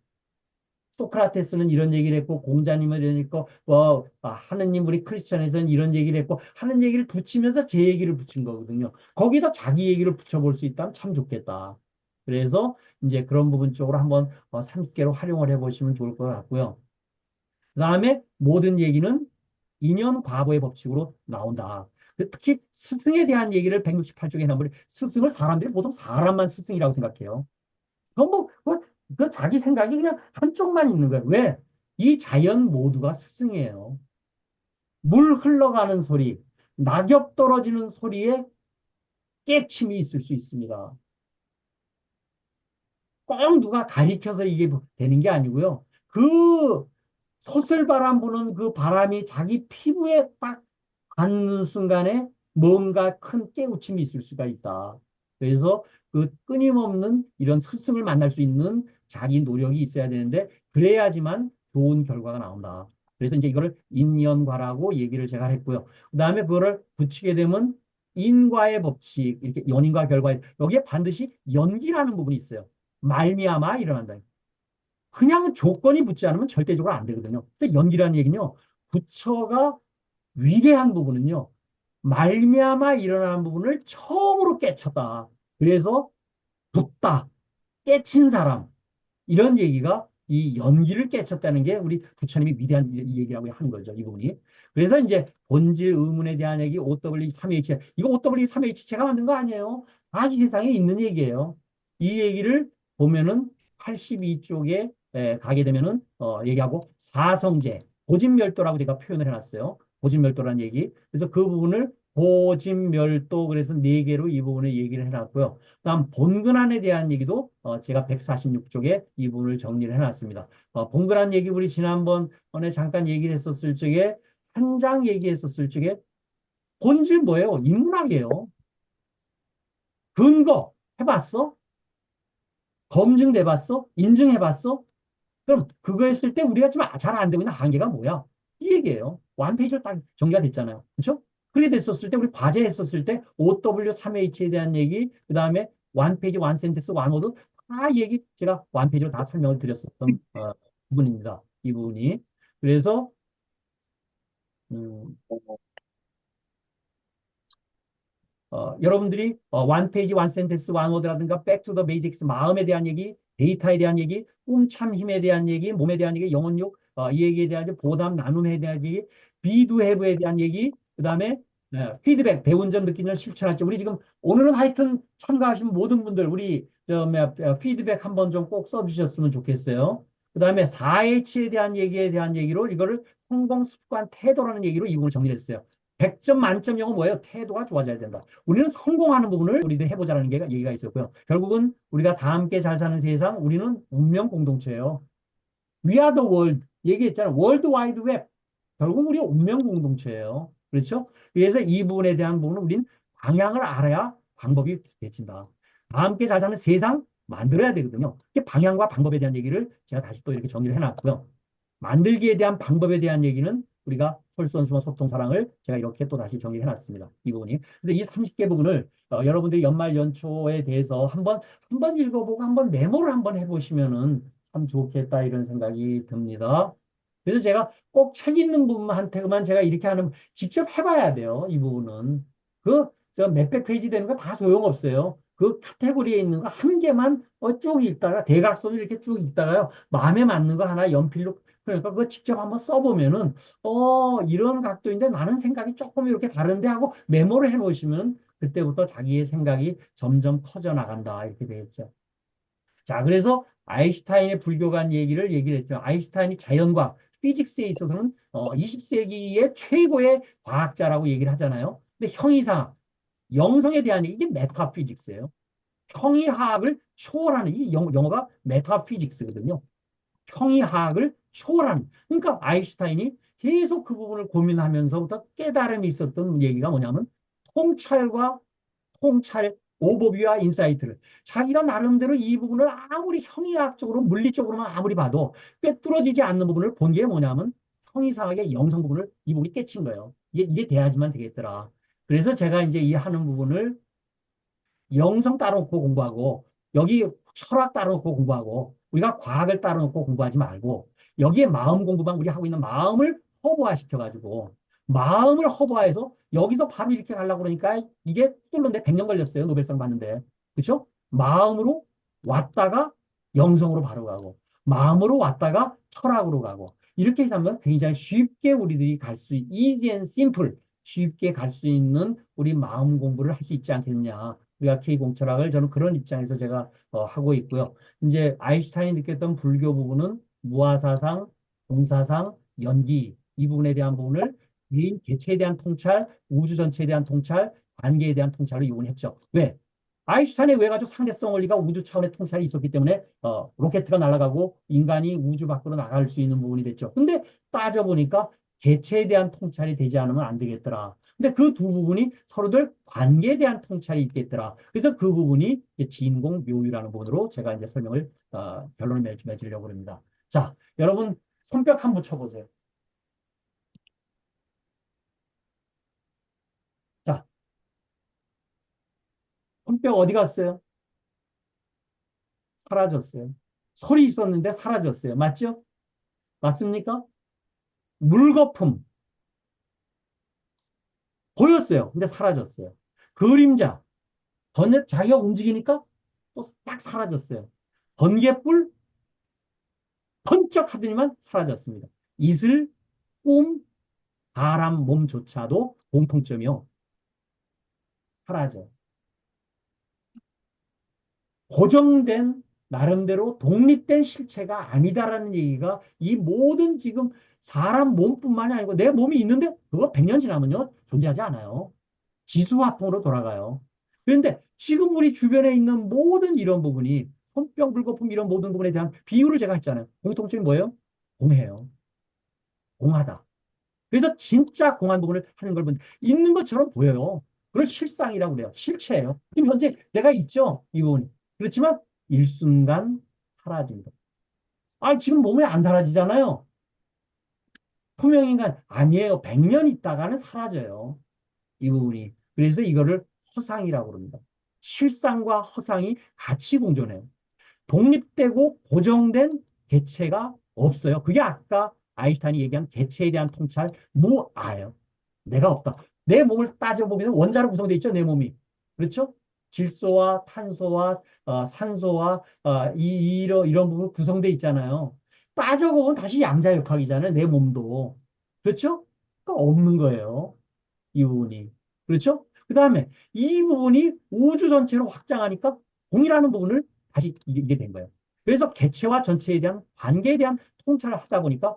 소크라테스는 이런 얘기를 했고 공자님은 이런 얘기를 했고 하느님 우리 크리스천에서는 이런 얘기를 했고 하는 얘기를 붙이면서 제 얘기를 붙인 거거든요. 거기다 자기 얘기를 붙여볼 수 있다면 참 좋겠다. 그래서 이제 그런 부분 쪽으로 한번 30개로 활용을 해보시면 좋을 것 같고요. 그 다음에 모든 얘기는 인연 과보의 법칙으로 나온다. 특히 스승에 대한 얘기를 168쪽에 해놓으면 스승을 사람들이 보통 사람만 스승이라고 생각해요. 전부 그 자기 생각이 그냥 한쪽만 있는 거예요. 왜? 이 자연 모두가 스승이에요. 물 흘러가는 소리, 낙엽 떨어지는 소리에 깨침이 있을 수 있습니다. 꼭 누가 가리켜서 이게 되는 게 아니고요. 그 소슬바람 부는 그 바람이 자기 피부에 딱 닿는 순간에 뭔가 큰 깨우침이 있을 수가 있다. 그래서 그 끊임없는 이런 스승을 만날 수 있는 자기 노력이 있어야 되는데 그래야지만 좋은 결과가 나온다. 그래서 이제 이거를 인연과라고 얘기를 제가 했고요. 그다음에 그거를 붙이게 되면 인과의 법칙, 이렇게 연인과 결과에 여기에 반드시 연기라는 부분이 있어요. 말미암아 일어난다. 그냥 조건이 붙지 않으면 절대적으로 안 되거든요. 그래서 연기라는 얘기는요. 부처가 위대한 부분은요. 말미암아 일어나는 부분을 처음으로 깨쳤다. 그래서 붙다, 깨친 사람 이런 얘기가 이 연기를 깨쳤다는 게 우리 부처님이 위대한 이 얘기라고 하는 거죠. 이 부분이. 그래서 이제 본질 의문에 대한 얘기 OW 3H 이거 OW 3H 제가 만든 거 아니에요. 다 이 세상에 있는 얘기예요. 이 얘기를 보면은 82쪽에 가게 되면은 얘기하고 사성제 고진멸도라고 제가 표현을 해놨어요. 고진멸도라는 얘기. 그래서 그 부분을 고진멸도 그래서 네 개로 이 부분을 얘기를 해놨고요. 다음 본근안에 대한 얘기도 제가 146쪽에 이 부분을 정리를 해놨습니다. 본근안 얘기 우리 지난번에 잠깐 얘기를 했었을 적에 한 장 얘기했었을 적에 본질 뭐예요? 인문학이에요. 근거 해봤어? 검증돼봤어? 인증해봤어? 그럼 그거 했을 때 우리가 지금 잘 안 되고 있는 한계가 뭐야? 이 얘기예요. 완페이지로 딱 정리가 됐잖아요. 그렇죠? 그렇게 됐었을 때 우리 과제 했었을 때 OW3H에 대한 얘기 그다음에 원페이지 원센텐스 원워드 다 얘기 제가 원페이지로 다 설명을 드렸었던 부분입니다. 이 부분이. 그래서 음, 여러분들이 원페이지 원센텐스 원워드라든가 백투더 베이직스 마음에 대한 얘기 데이터에 대한 얘기 꿈참 힘에 대한 얘기 몸에 대한 얘기 영혼욕 이 얘기에 대한 얘기, 보담 나눔에 대한 얘기 비두 해브에 대한 얘기 그다음에 피드백 배운 점 느낀 점 실천할 점 우리 지금 오늘은 하여튼 참가하신 모든 분들 우리 피드백 한번 좀 꼭 써주셨으면 좋겠어요. 그다음에 4H에 대한 얘기에 대한 얘기로 이거를 성공 습관 태도라는 얘기로 이 부분을 정리했어요. 100점 만점 영어 뭐예요? 태도가 좋아져야 된다. 우리는 성공하는 부분을 우리들 해보자라는 게 얘기가 있었고요. 결국은 우리가 다 함께 잘 사는 세상, 우리는 운명 공동체예요. We are the world. 얘기했잖아요. 월드 와이드 웹. 결국 우리 운명 공동체예요. 그렇죠? 그래서 이 부분에 대한 부분은 우린 방향을 알아야 방법이 되친다. 다 함께 잘 사는 세상 만들어야 되거든요. 이게 방향과 방법에 대한 얘기를 제가 다시 또 이렇게 정리를 해놨고요. 만들기에 대한 방법에 대한 얘기는 우리가 솔선수범 소통 사랑을 제가 이렇게 또 다시 정리해 놨습니다. 이 부분이. 근데 이 30개 부분을 여러분들이 연말 연초에 대해서 한번 읽어보고 한번 메모를 한번 해보시면은 참 좋겠다 이런 생각이 듭니다. 그래서 제가 꼭 책 있는 분한테만 제가 이렇게 하는 직접 해봐야 돼요. 이 부분은 저 몇백 페이지 되는 거 다 소용없어요. 그 카테고리에 있는 거 한 개만 쭉 읽다가 대각선을 이렇게 쭉 읽다가요. 마음에 맞는 거 하나 연필로 그러니까 그거 직접 한번 써보면은 이런 각도인데 나는 생각이 조금 이렇게 다른데 하고 메모를 해놓으시면 그때부터 자기의 생각이 점점 커져 나간다 이렇게 되겠죠. 자, 그래서 아인슈타인의 불교관 얘기를 했죠. 아인슈타인이 자연과학, 피직스에 있어서는 20세기의 최고의 과학자라고 얘기를 하잖아요. 근데 형이상학, 영성에 대한 얘기, 이게 메타피직스예요. 형이하학을 초월하는 이 영어가 메타피직스거든요. 형이하학을 초월하는. 그러니까 아인슈타인이 계속 그 부분을 고민하면서부터 깨달음이 있었던 얘기가 뭐냐면 통찰과 통찰, 오버뷰와 인사이트를 자기가 나름대로 이 부분을 아무리 형이학적으로 물리적으로만 아무리 봐도 꿰뚫어지지 않는 부분을 본 게 뭐냐면 형이상학의 영성 부분을 이 부분이 깨친 거예요. 이게 돼야지만 되겠더라. 그래서 제가 이제 이 하는 부분을 영성 따로 놓고 공부하고 여기 철학 따로 놓고 공부하고 우리가 과학을 따로 놓고 공부하지 말고 여기에 마음 공부만 우리 하고 있는 마음을 허브화시켜가지고 마음을 허브화해서 여기서 바로 이렇게 가려고 그러니까 이게 뚫는데 100년 걸렸어요. 노벨상 받는데. 그렇죠? 마음으로 왔다가 영성으로 바로 가고 마음으로 왔다가 철학으로 가고 이렇게 하면 굉장히 쉽게 우리들이 갈 수, easy and simple 쉽게 갈 수 있는 우리 마음 공부를 할 수 있지 않겠냐. 우리가 K공철학을 저는 그런 입장에서 제가 하고 있고요. 이제 아인슈타인이 느꼈던 불교 부분은 무아사상, 공사상, 연기 이 부분에 대한 부분을 개인 개체에 대한 통찰, 우주 전체에 대한 통찰, 관계에 대한 통찰을 이용했죠. 왜? 아인슈타인의 외가적 상대성 원리가 우주 차원의 통찰이 있었기 때문에 로켓트가 날아가고 인간이 우주 밖으로 나갈 수 있는 부분이 됐죠. 근데 따져보니까 개체에 대한 통찰이 되지 않으면 안 되겠더라. 근데 그 두 부분이 서로들 관계에 대한 통찰이 있겠더라. 그래서 그 부분이 진공 묘유라는 부분으로 제가 이제 설명을 결론을 맺으려고 합니다. 자, 여러분 손뼉 한번 쳐보세요. 자, 손뼉 어디 갔어요? 사라졌어요. 소리 있었는데 사라졌어요. 맞죠? 맞습니까? 물거품 보였어요. 근데 사라졌어요. 그림자 자기가 움직이니까 또 딱 사라졌어요. 번개불 번쩍 하더니만 사라졌습니다. 이슬, 꿈, 사람 몸조차도 공통점이요. 사라져. 고정된 나름대로 독립된 실체가 아니다라는 얘기가 이 모든 지금 사람 몸뿐만이 아니고 내 몸이 있는데 그거 100년 지나면요 존재하지 않아요. 지수화풍으로 돌아가요. 그런데 지금 우리 주변에 있는 모든 이런 부분이 손병 불거품 이런 모든 부분에 대한 비유를 제가 했잖아요. 공통점이 뭐예요? 공해요. 공하다. 그래서 진짜 공한 부분을 하는 걸 보면 있는 것처럼 보여요. 그걸 실상이라고 그래요. 실체예요. 지금 현재 내가 있죠. 이 부분. 그렇지만 일순간 사라집니다. 아, 지금 몸에 안 사라지잖아요. 투명인간 아니에요. 100년 있다가는 사라져요. 이 부분이. 그래서 이거를 허상이라고 그럽니다. 실상과 허상이 같이 공존해요. 독립되고 고정된 개체가 없어요. 그게 아까 아인슈타인이 얘기한 개체에 대한 통찰, 무아예요. 내가 없다. 내 몸을 따져보면 원자로 구성되어 있죠, 내 몸이. 그렇죠? 질소와 탄소와 산소와 이런 부분 구성되어 있잖아요. 따져보면 다시 양자역학이잖아요, 내 몸도. 그렇죠? 그러니까 없는 거예요. 이 부분이. 그렇죠? 그 다음에 이 부분이 우주 전체로 확장하니까 공이라는 부분을 다시 이게 된 거예요. 그래서 개체와 전체에 대한 관계에 대한 통찰을 하다 보니까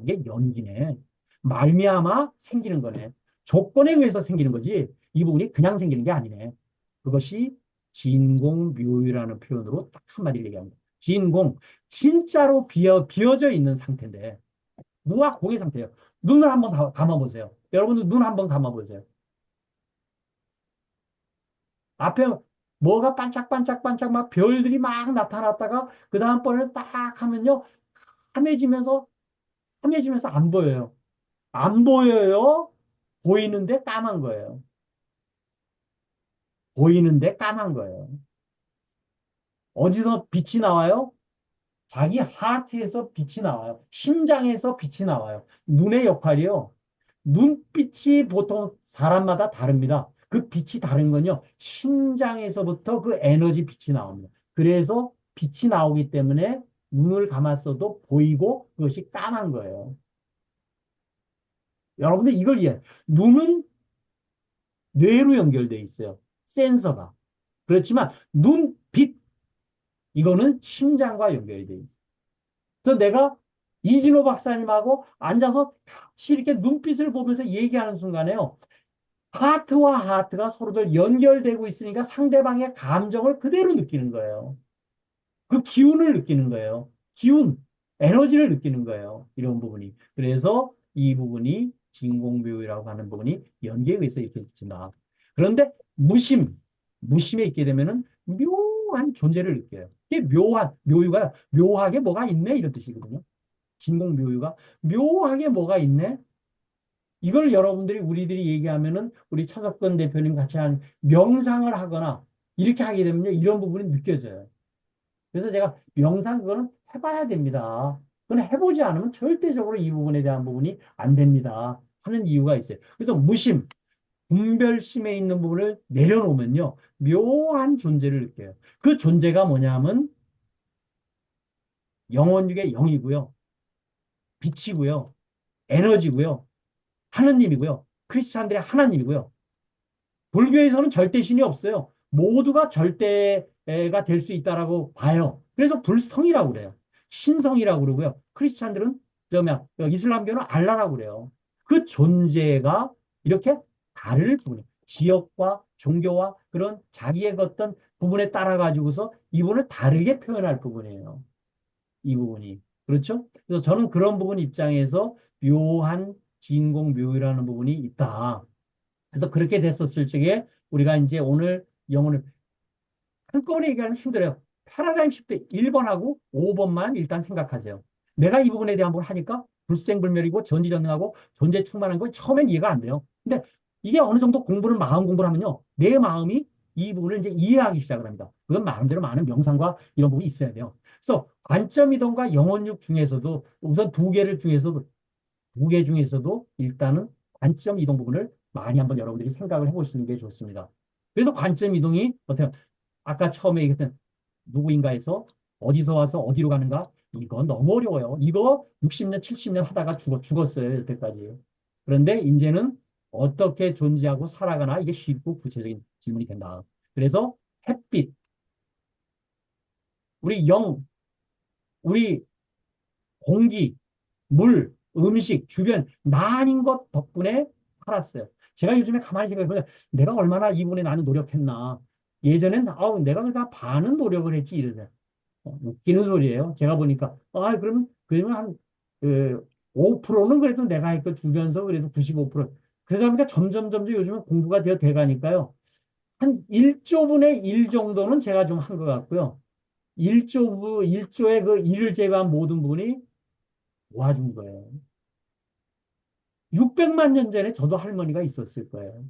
이게 연기네. 말미암아 생기는 거네. 조건에 의해서 생기는 거지 이 부분이 그냥 생기는 게 아니네. 그것이 진공묘유라는 표현으로 딱 한마디를 얘기합니다. 진공, 진짜로 비어져 있는 상태인데 무와 공의 상태예요. 눈을 한번 감아보세요. 여러분들 눈 한번 감아보세요. 앞에 뭐가 반짝반짝반짝 막 별들이 막 나타났다가 그 다음번에 딱 하면요. 함해지면서 함해지면서 안 보여요. 안 보여요. 보이는데 까만 거예요. 보이는데 까만 거예요. 어디서 빛이 나와요? 자기 하트에서 빛이 나와요. 심장에서 빛이 나와요. 눈의 역할이요. 눈빛이 보통 사람마다 다릅니다. 그 빛이 다른 건요. 심장에서부터 그 에너지 빛이 나옵니다. 그래서 빛이 나오기 때문에 눈을 감았어도 보이고 그것이 까만 거예요. 여러분들 이걸 이해해요. 눈은 뇌로 연결되어 있어요. 센서가. 그렇지만 눈빛 이거는 심장과 연결이 되어 있어요. 그래서 내가 이진호 박사님하고 앉아서 같이 이렇게 눈빛을 보면서 얘기하는 순간에요. 하트와 하트가 서로들 연결되고 있으니까 상대방의 감정을 그대로 느끼는 거예요. 그 기운을 느끼는 거예요. 기운, 에너지를 느끼는 거예요. 이런 부분이. 그래서 이 부분이 진공묘유라고 하는 부분이 연계에 의해서 이렇게 있지만 그런데 무심에 있게 되면은 묘한 존재를 느껴요. 이게 묘유가 묘하게 뭐가 있네 이런 뜻이거든요. 진공묘유가 묘하게 뭐가 있네. 이걸 여러분들이 우리들이 얘기하면은 우리 차석근 대표님 같이 한 명상을 하거나 이렇게 하게 되면요 이런 부분이 느껴져요. 그래서 제가 명상 그거는 해봐야 됩니다. 그건 해보지 않으면 절대적으로 이 부분에 대한 부분이 안 됩니다. 하는 이유가 있어요. 그래서 분별심에 있는 부분을 내려놓으면요 묘한 존재를 느껴요. 그 존재가 뭐냐면 영혼육의 영이고요, 빛이고요, 에너지고요, 하느님이고요, 크리스찬들의 하나님이고요. 불교에서는 절대신이 없어요. 모두가 절대가 될 수 있다라고 봐요. 그래서 불성이라고 그래요. 신성이라고 그러고요. 크리스찬들은 이슬람교는 알라라고 그래요. 그 존재가 이렇게 다를 부분이 지역과 종교와 그런 자기의 어떤 부분에 따라 가지고서 이분을 다르게 표현할 부분이에요. 이 부분이. 그렇죠? 그래서 저는 그런 부분 입장에서 묘한 진공묘유라는 부분이 있다. 그래서 그렇게 됐었을 적에 우리가 이제 오늘 영어를 한꺼번에 얘기하면 힘들어요. 패러다임 시프트 1번하고 5번만 일단 생각하세요. 내가 이 부분에 대한 걸 하니까 불생불멸이고 전지전능하고 존재 충만한 거 처음엔 이해가 안 돼요. 근데 이게 어느 정도 마음 공부를 하면요. 내 마음이 이 부분을 이제 이해하기 시작을 합니다. 그건 마음대로 많은 명상과 이런 부분이 있어야 돼요. 그래서 관점 이동과 영혼육 중에서도 우선 두 개 중에서도 일단은 관점 이동 부분을 많이 한번 여러분들이 생각을 해보시는 게 좋습니다. 그래서 관점 이동이 어떻게 아까 처음에 얘기했던 누구인가에서 어디서 와서 어디로 가는가? 이거 너무 어려워요. 이거 60년, 70년 하다가 죽었어요. 여태까지. 그런데 이제는 어떻게 존재하고 살아가나 이게 쉽고 구체적인 질문이 된다. 그래서 햇빛, 우리 영, 우리 공기, 물, 음식, 주변, 나 아닌 것 덕분에 살았어요. 제가 요즘에 가만히 생각해보면 내가 얼마나 이분에 나는 노력했나. 예전엔 내가 그러니까 반은 노력을 했지 이러세요. 웃기는 소리예요. 제가 보니까 그러면 한 5%는 그래도 내가 했고 주변서 그래도 95%. 그러다 보니까 점점 요즘은 공부가 돼 가니까요. 한 1조분의 1 정도는 제가 좀 한 것 같고요. 1조의 그 1을 제외한 모든 부분이 모아준 거예요. 600만 년 전에 저도 할머니가 있었을 거예요.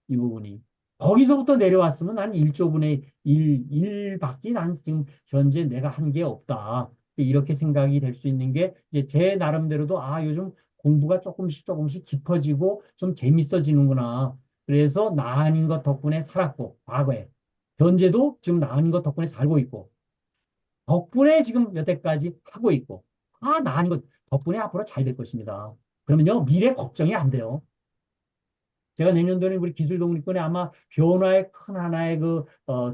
이 부분이. 거기서부터 내려왔으면 한 1조분의 1밖에 난 지금 현재 내가 한 게 없다. 이렇게 생각이 될 수 있는 게 이제 제 나름대로도 요즘 공부가 조금씩 깊어지고 좀 재밌어지는구나. 그래서 나 아닌 것 덕분에 살았고, 과거에. 현재도 지금 나 아닌 것 덕분에 살고 있고, 덕분에 지금 여태까지 하고 있고, 나 아닌 것 덕분에 앞으로 잘 될 것입니다. 그러면요, 미래 걱정이 안 돼요. 제가 내년도에 우리 기술독립군에 아마 변화의 큰 하나의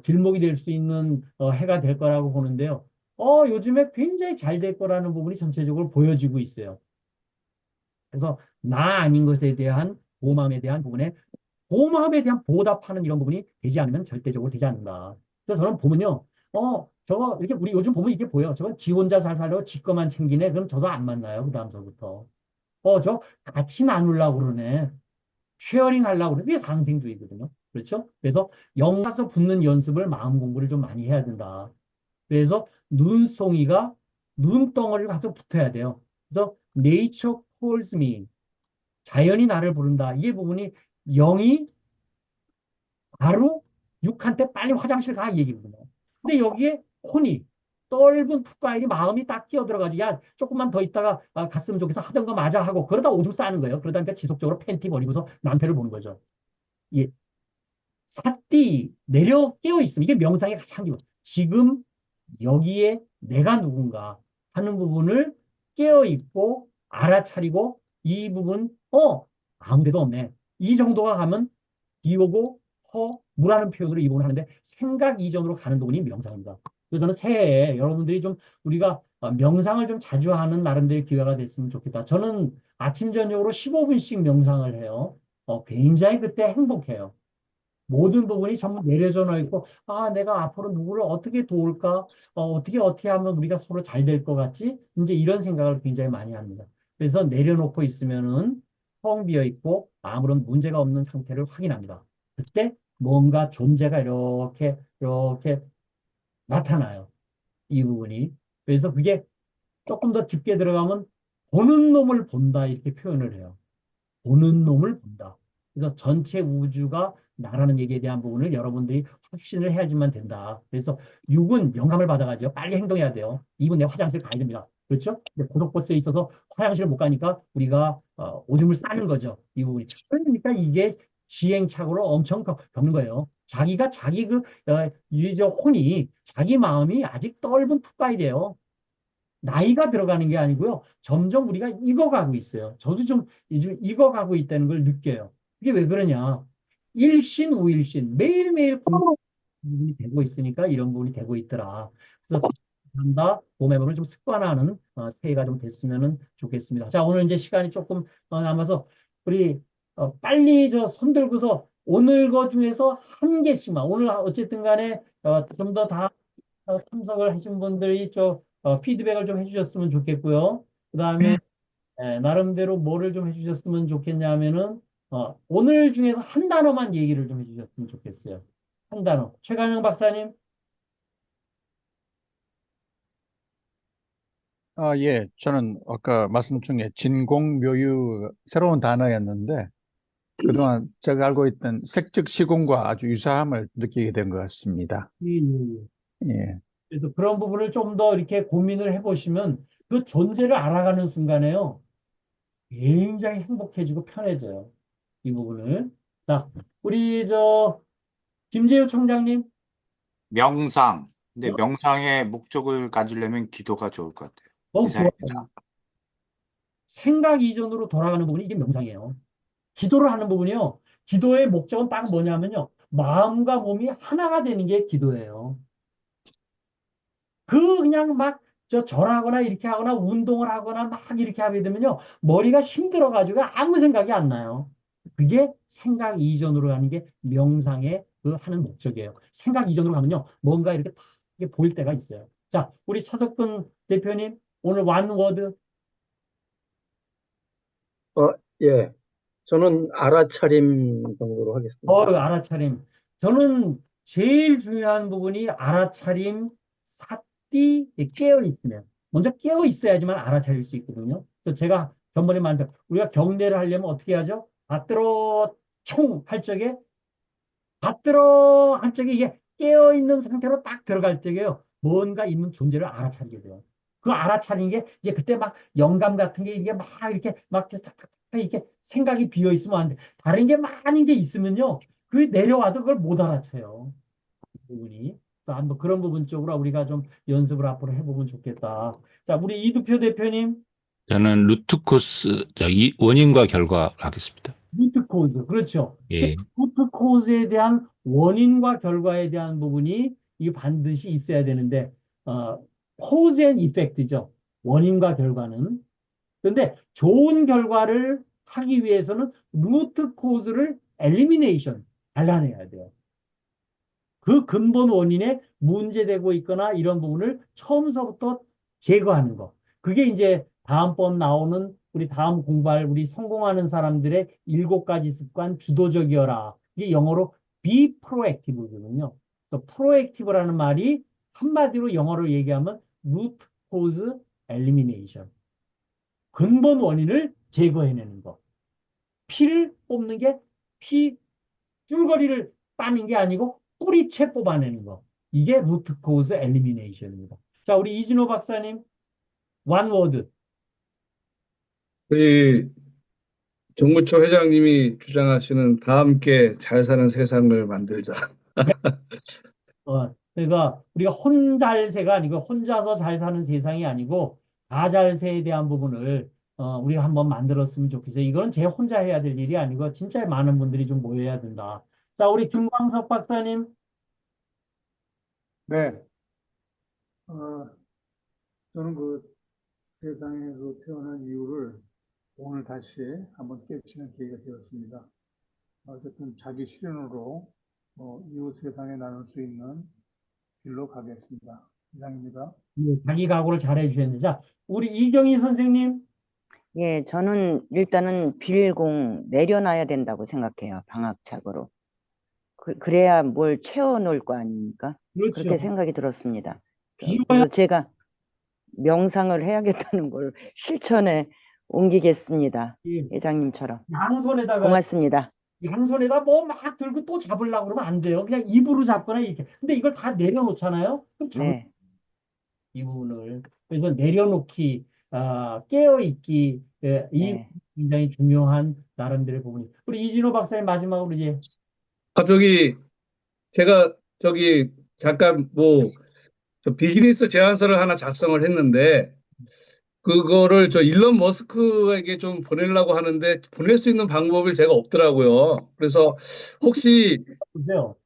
길목이 될 수 있는 해가 될 거라고 보는데요. 요즘에 굉장히 잘 될 거라는 부분이 전체적으로 보여지고 있어요. 그래서 나 아닌 것에 대한 고마움에 대한 부분에 고마움에 대한 보답하는 이런 부분이 되지 않으면 절대적으로 되지 않는다. 그래서 저는 보면요. 저거 이렇게 우리 요즘 보면 이게 보여. 저건 지 혼자 잘 살려고 지 것만 챙기네. 그럼 저도 안 만나요. 그 다음서부터. 저 같이 나누려고 그러네. 쉐어링 하려고 그러네. 그게 상생주의거든요. 그렇죠? 그래서 영가서 붙는 연습을 마음 공부를 좀 많이 해야 된다. 그래서 눈송이가 눈덩어리를 가서 붙어야 돼요. 그래서 nature calls me. 자연이 나를 부른다. 이게 부분이 영이 바로 육한테 빨리 화장실 가 이 얘기거든요. 근데 여기에 혼이 떫은 풋과일이 마음이 딱 끼어들어가지고 야 조금만 더 있다가 갔으면 좋겠어 하던 거 맞아 하고 그러다 오줌 싸는 거예요. 그러다니까 지속적으로 팬티 버리고서 남편을 보는 거죠. 예, 삿띠 내려 깨어 있음. 이게 명상의 가장 기본. 지금 여기에 내가 누군가 하는 부분을 깨어 있고 알아차리고 이 부분 아무 데도 없네. 이 정도가 가면 비오고 무라는 표현으로 이 부분을 하는데 생각 이전으로 가는 부분이 명상입니다. 그래서 저는 새해에 여러분들이 좀 우리가 명상을 좀 자주 하는 나름대로 기회가 됐으면 좋겠다. 저는 아침 저녁으로 15분씩 명상을 해요. 굉장히 그때 행복해요. 모든 부분이 전부 내려져 있고, 내가 앞으로 누구를 어떻게 도울까? 어떻게 하면 우리가 서로 잘 될 것 같지? 이제 이런 생각을 굉장히 많이 합니다. 그래서 내려놓고 있으면은 텅 비어 있고 아무런 문제가 없는 상태를 확인합니다. 그때 뭔가 존재가 이렇게 나타나요. 이 부분이. 그래서 그게 조금 더 깊게 들어가면 보는 놈을 본다 이렇게 표현을 해요. 보는 놈을 본다. 그래서 전체 우주가 나라는 얘기에 대한 부분을 여러분들이 확신을 해야지만 된다. 그래서 6은 영감을 받아가지고 빨리 행동해야 돼요. 2분 내에 화장실 가야 됩니다. 그렇죠? 근데 고속버스에 있어서 화장실을 못 가니까 우리가 오줌을 싸는 거죠. 이 부분이. 그러니까 이게 시행착오를 엄청 겪는 거예요. 자기가 자기 유저 혼이 자기 마음이 아직 떫은 풋바이래요. 나이가 들어가는 게 아니고요. 점점 우리가 익어가고 있어요. 저도 좀 요즘 익어가고 있다는 걸 느껴요. 이게 왜 그러냐? 일신, 우일신, 매일매일 부분이 되고 있으니까 이런 부분이 되고 있더라. 그래서 한다, 몸의 법을 좀 습관화하는 새해가 좀 됐으면 좋겠습니다. 자, 오늘 이제 시간이 조금 남아서 우리 빨리 저 손 들고서 오늘 거 중에서 한 개씩만 오늘 어쨌든 간에 좀 더 다 참석을 하신 분들이 좀 피드백을 좀 해주셨으면 좋겠고요. 그 다음에 나름대로 뭐를 좀 해주셨으면 좋겠냐면은 오늘 중에서 한 단어만 얘기를 좀 해주셨으면 좋겠어요. 한 단어. 최강영 박사님.
예. 저는 아까 말씀 중에 진공묘유 새로운 단어였는데 그동안 제가 알고 있던 색즉 시공과 아주 유사함을 느끼게 된 것 같습니다.
예, 예, 예.
예.
그래서 그런 부분을 좀 더 이렇게 고민을 해보시면 그 존재를 알아가는 순간에요. 굉장히 행복해지고 편해져요. 이 부분을. 자, 우리 김재우 총장님.
명상. 근데 명상의 목적을 가지려면 기도가 좋을 것 같아요.
좋아요.
이상입니다.
생각 이전으로 돌아가는 부분이 이게 명상이에요. 기도를 하는 부분이요. 기도의 목적은 딱 뭐냐면요. 마음과 몸이 하나가 되는 게 기도예요. 그냥 막 절하거나 이렇게 하거나 운동을 하거나 막 이렇게 하게 되면요. 머리가 힘들어가지고 아무 생각이 안 나요. 그게 생각 이전으로 가는 게 명상의 그 하는 목적이에요. 생각 이전으로 가면요. 뭔가 이렇게 탁 이렇게 보일 때가 있어요. 자, 우리 차석근 대표님, 오늘 완 워드.
어, 예. 저는 알아차림 정도로 하겠습니다.
알아차림. 저는 제일 중요한 부분이 알아차림, 삿띠, 깨어 있으면. 먼저 깨어 있어야지만 알아차릴 수 있거든요. 그래서 제가 전번에 말한 우리가 경례를 하려면 어떻게 하죠? 받들어 총 할 적에 받들어 할 적에 이게 깨어 있는 상태로 딱 들어갈 적에요. 뭔가 있는 존재를 알아차리게 돼요. 그 알아차리는 게 이제 그때 막 영감 같은 게 이게 막 이렇게 막 탁탁탁 이렇게 생각이 비어 있으면 안 돼. 다른 게 많은 게 있으면요. 그 내려와도 그걸 못 알아채요. 그 부분이. 그래서 한번 그런 부분 쪽으로 우리가 좀 연습을 앞으로 해보면 좋겠다. 자, 우리 이두표 대표님.
저는 루트 코스, 원인과 결과 하겠습니다.
루트 코즈. 그렇죠.
예.
루트 코즈에 대한 원인과 결과에 대한 부분이 이 반드시 있어야 되는데, 코즈 앤 이펙트죠. 원인과 결과는. 그런데 좋은 결과를 하기 위해서는 루트 코즈를 엘리미네이션, 잘라내야 돼요. 그 근본 원인에 문제되고 있거나 이런 부분을 처음서부터 제거하는 거. 그게 이제 다음번 나오는 우리 다음 공부할 우리 성공하는 사람들의 7가지 습관 주도적이어라. 이게 영어로 be proactive거든요. 또 proactive라는 말이 한마디로 영어로 얘기하면 root cause elimination. 근본 원인을 제거해내는 거. 피를 뽑는 게 피 줄거리를 빠는 게 아니고 뿌리채 뽑아내는 거. 이게 root cause elimination입니다. 자, 우리 이진호 박사님, one word.
우리 정무처 회장님이 주장하시는 다 함께 잘 사는 세상을 만들자.
그러니까 우리가 혼잘세가 아니고 혼자서 잘 사는 세상이 아니고 다잘세에 대한 부분을 우리가 한번 만들었으면 좋겠어요. 이거는 제 혼자 해야 될 일이 아니고 진짜 많은 분들이 좀 모여야 된다. 자, 우리 김광석 박사님.
네. 저는 그 세상에 그 태어난 이유를 오늘 다시 한번 깨우치는 계기가 되었습니다. 어쨌든 자기 실현으로 이웃 세상에 나눌 수 있는 길로 가겠습니다. 이상입니다.
자기 각오를 잘 해주셨는데. 자, 우리 이경희 선생님.
예, 저는 일단은 빌공 내려놔야 된다고 생각해요. 방학착오로. 그래야 뭘 채워놓을 거 아닙니까? 그렇게
그렇죠.
생각이 들었습니다.
비워야
그래서 제가 명상을 해야겠다는 걸 실천에 옮기겠습니다. 회장님처럼.
양손에다가
고맙습니다.
양손에다 뭐 막 들고 또 잡으려고 그러면 안 돼요. 그냥 입으로 잡거나 이렇게. 근데 이걸 다 내려놓잖아요. 그럼
네,
이 부분을. 그래서 내려놓기, 깨어있기, 이
네.
굉장히 중요한 나름대로의 부분이. 우리 이진호 박사님 마지막으로 이제.
제가 잠깐 저 비즈니스 제안서를 하나 작성을 했는데, 그거를 저 일론 머스크에게 좀 보내려고 하는데, 보낼 수 있는 방법이 제가 없더라고요. 그래서 혹시
보세요.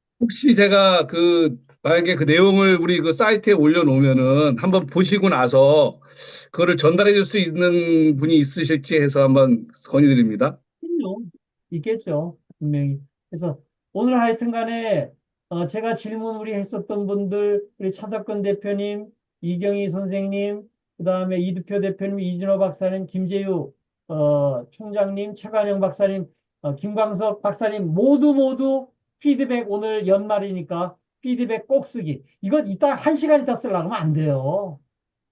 제가 만약에 그 내용을 우리 그 사이트에 올려놓으면은 한번 보시고 나서 그거를 전달해 줄 수 있는 분이 있으실지 해서 한번 건의드립니다.
그럼요. 있겠죠. 분명히. 그래서 오늘 하여튼 간에 제가 질문 우리 했었던 분들, 우리 차석근 대표님, 이경희 선생님, 그다음에 이두표 대표님, 이진호 박사님, 김재유 총장님, 최관영 박사님, 김광석 박사님 모두 피드백 오늘 연말이니까 피드백 꼭 쓰기. 이건 이따 1시간 있다 쓰려고 하면 안 돼요.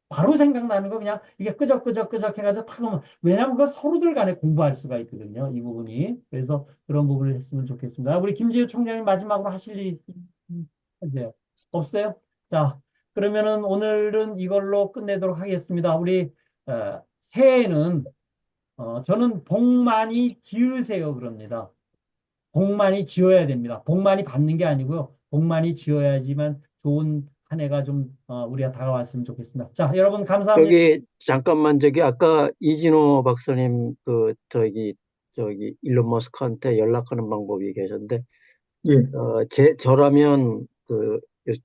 바로 생각나는 거 그냥 이게 끄적끄적 해가지고 탁 하면, 왜냐하면 그거 서로들 간에 공부할 수가 있거든요. 이 부분이. 그래서 그런 부분을 했으면 좋겠습니다. 우리 김재우 총장님 마지막으로 하실 일 있으세요? 없어요? 자, 그러면은 오늘은 이걸로 끝내도록 하겠습니다. 우리 새해에는 저는 복 많이 지으세요 그럽니다. 복 많이 지어야 됩니다. 복 많이 받는 게 아니고요. 복 많이 지어야지만 좋은 한 해가 좀 우리가 다가왔으면 좋겠습니다. 자, 여러분 감사합니다.
잠깐만, 아까 이진호 박사님, 일론 머스크한테 연락하는 방법이 얘기하셨는데,
예.
저라면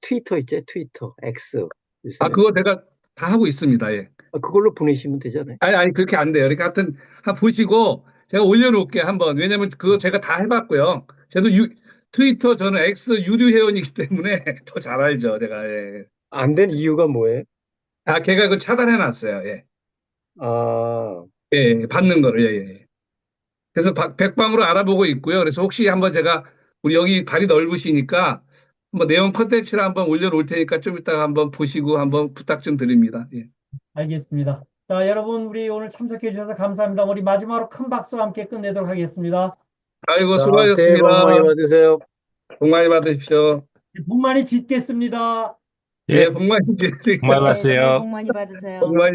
트위터 있죠? 트위터, X. 요새.
그거 제가 다 하고 있습니다. 예.
그걸로 보내시면 되잖아요.
아니, 그렇게 안 돼요. 그러니까 하여튼, 보시고, 제가 올려놓을게, 한번. 왜냐면 그거 제가 다 해봤고요. 저도 트위터, 저는 X 유료 회원이기 때문에 더 잘 알죠, 제가. 예.
안 된 이유가 뭐예요?
걔가 그거 차단해놨어요. 예. 예, 받는 거를. 예. 그래서 백방으로 알아보고 있고요. 그래서 혹시 한번 우리 여기 발이 넓으시니까, 한번 내용 컨텐츠를 한번 올려놓을 테니까 좀 이따가 한번 보시고 한번 부탁 좀 드립니다. 예.
알겠습니다. 자, 여러분 우리 오늘 참석해 주셔서 감사합니다. 우리 마지막으로 큰 박수와 함께 끝내도록 하겠습니다.
아이고,
새해 복 많이
수고하셨습니다.
받으세요.
복 많이 받으십시오.
복 많이 짓겠습니다.
예, 복 많이
고마워요.
네, 새해 복 많이 받으세요.
복 많이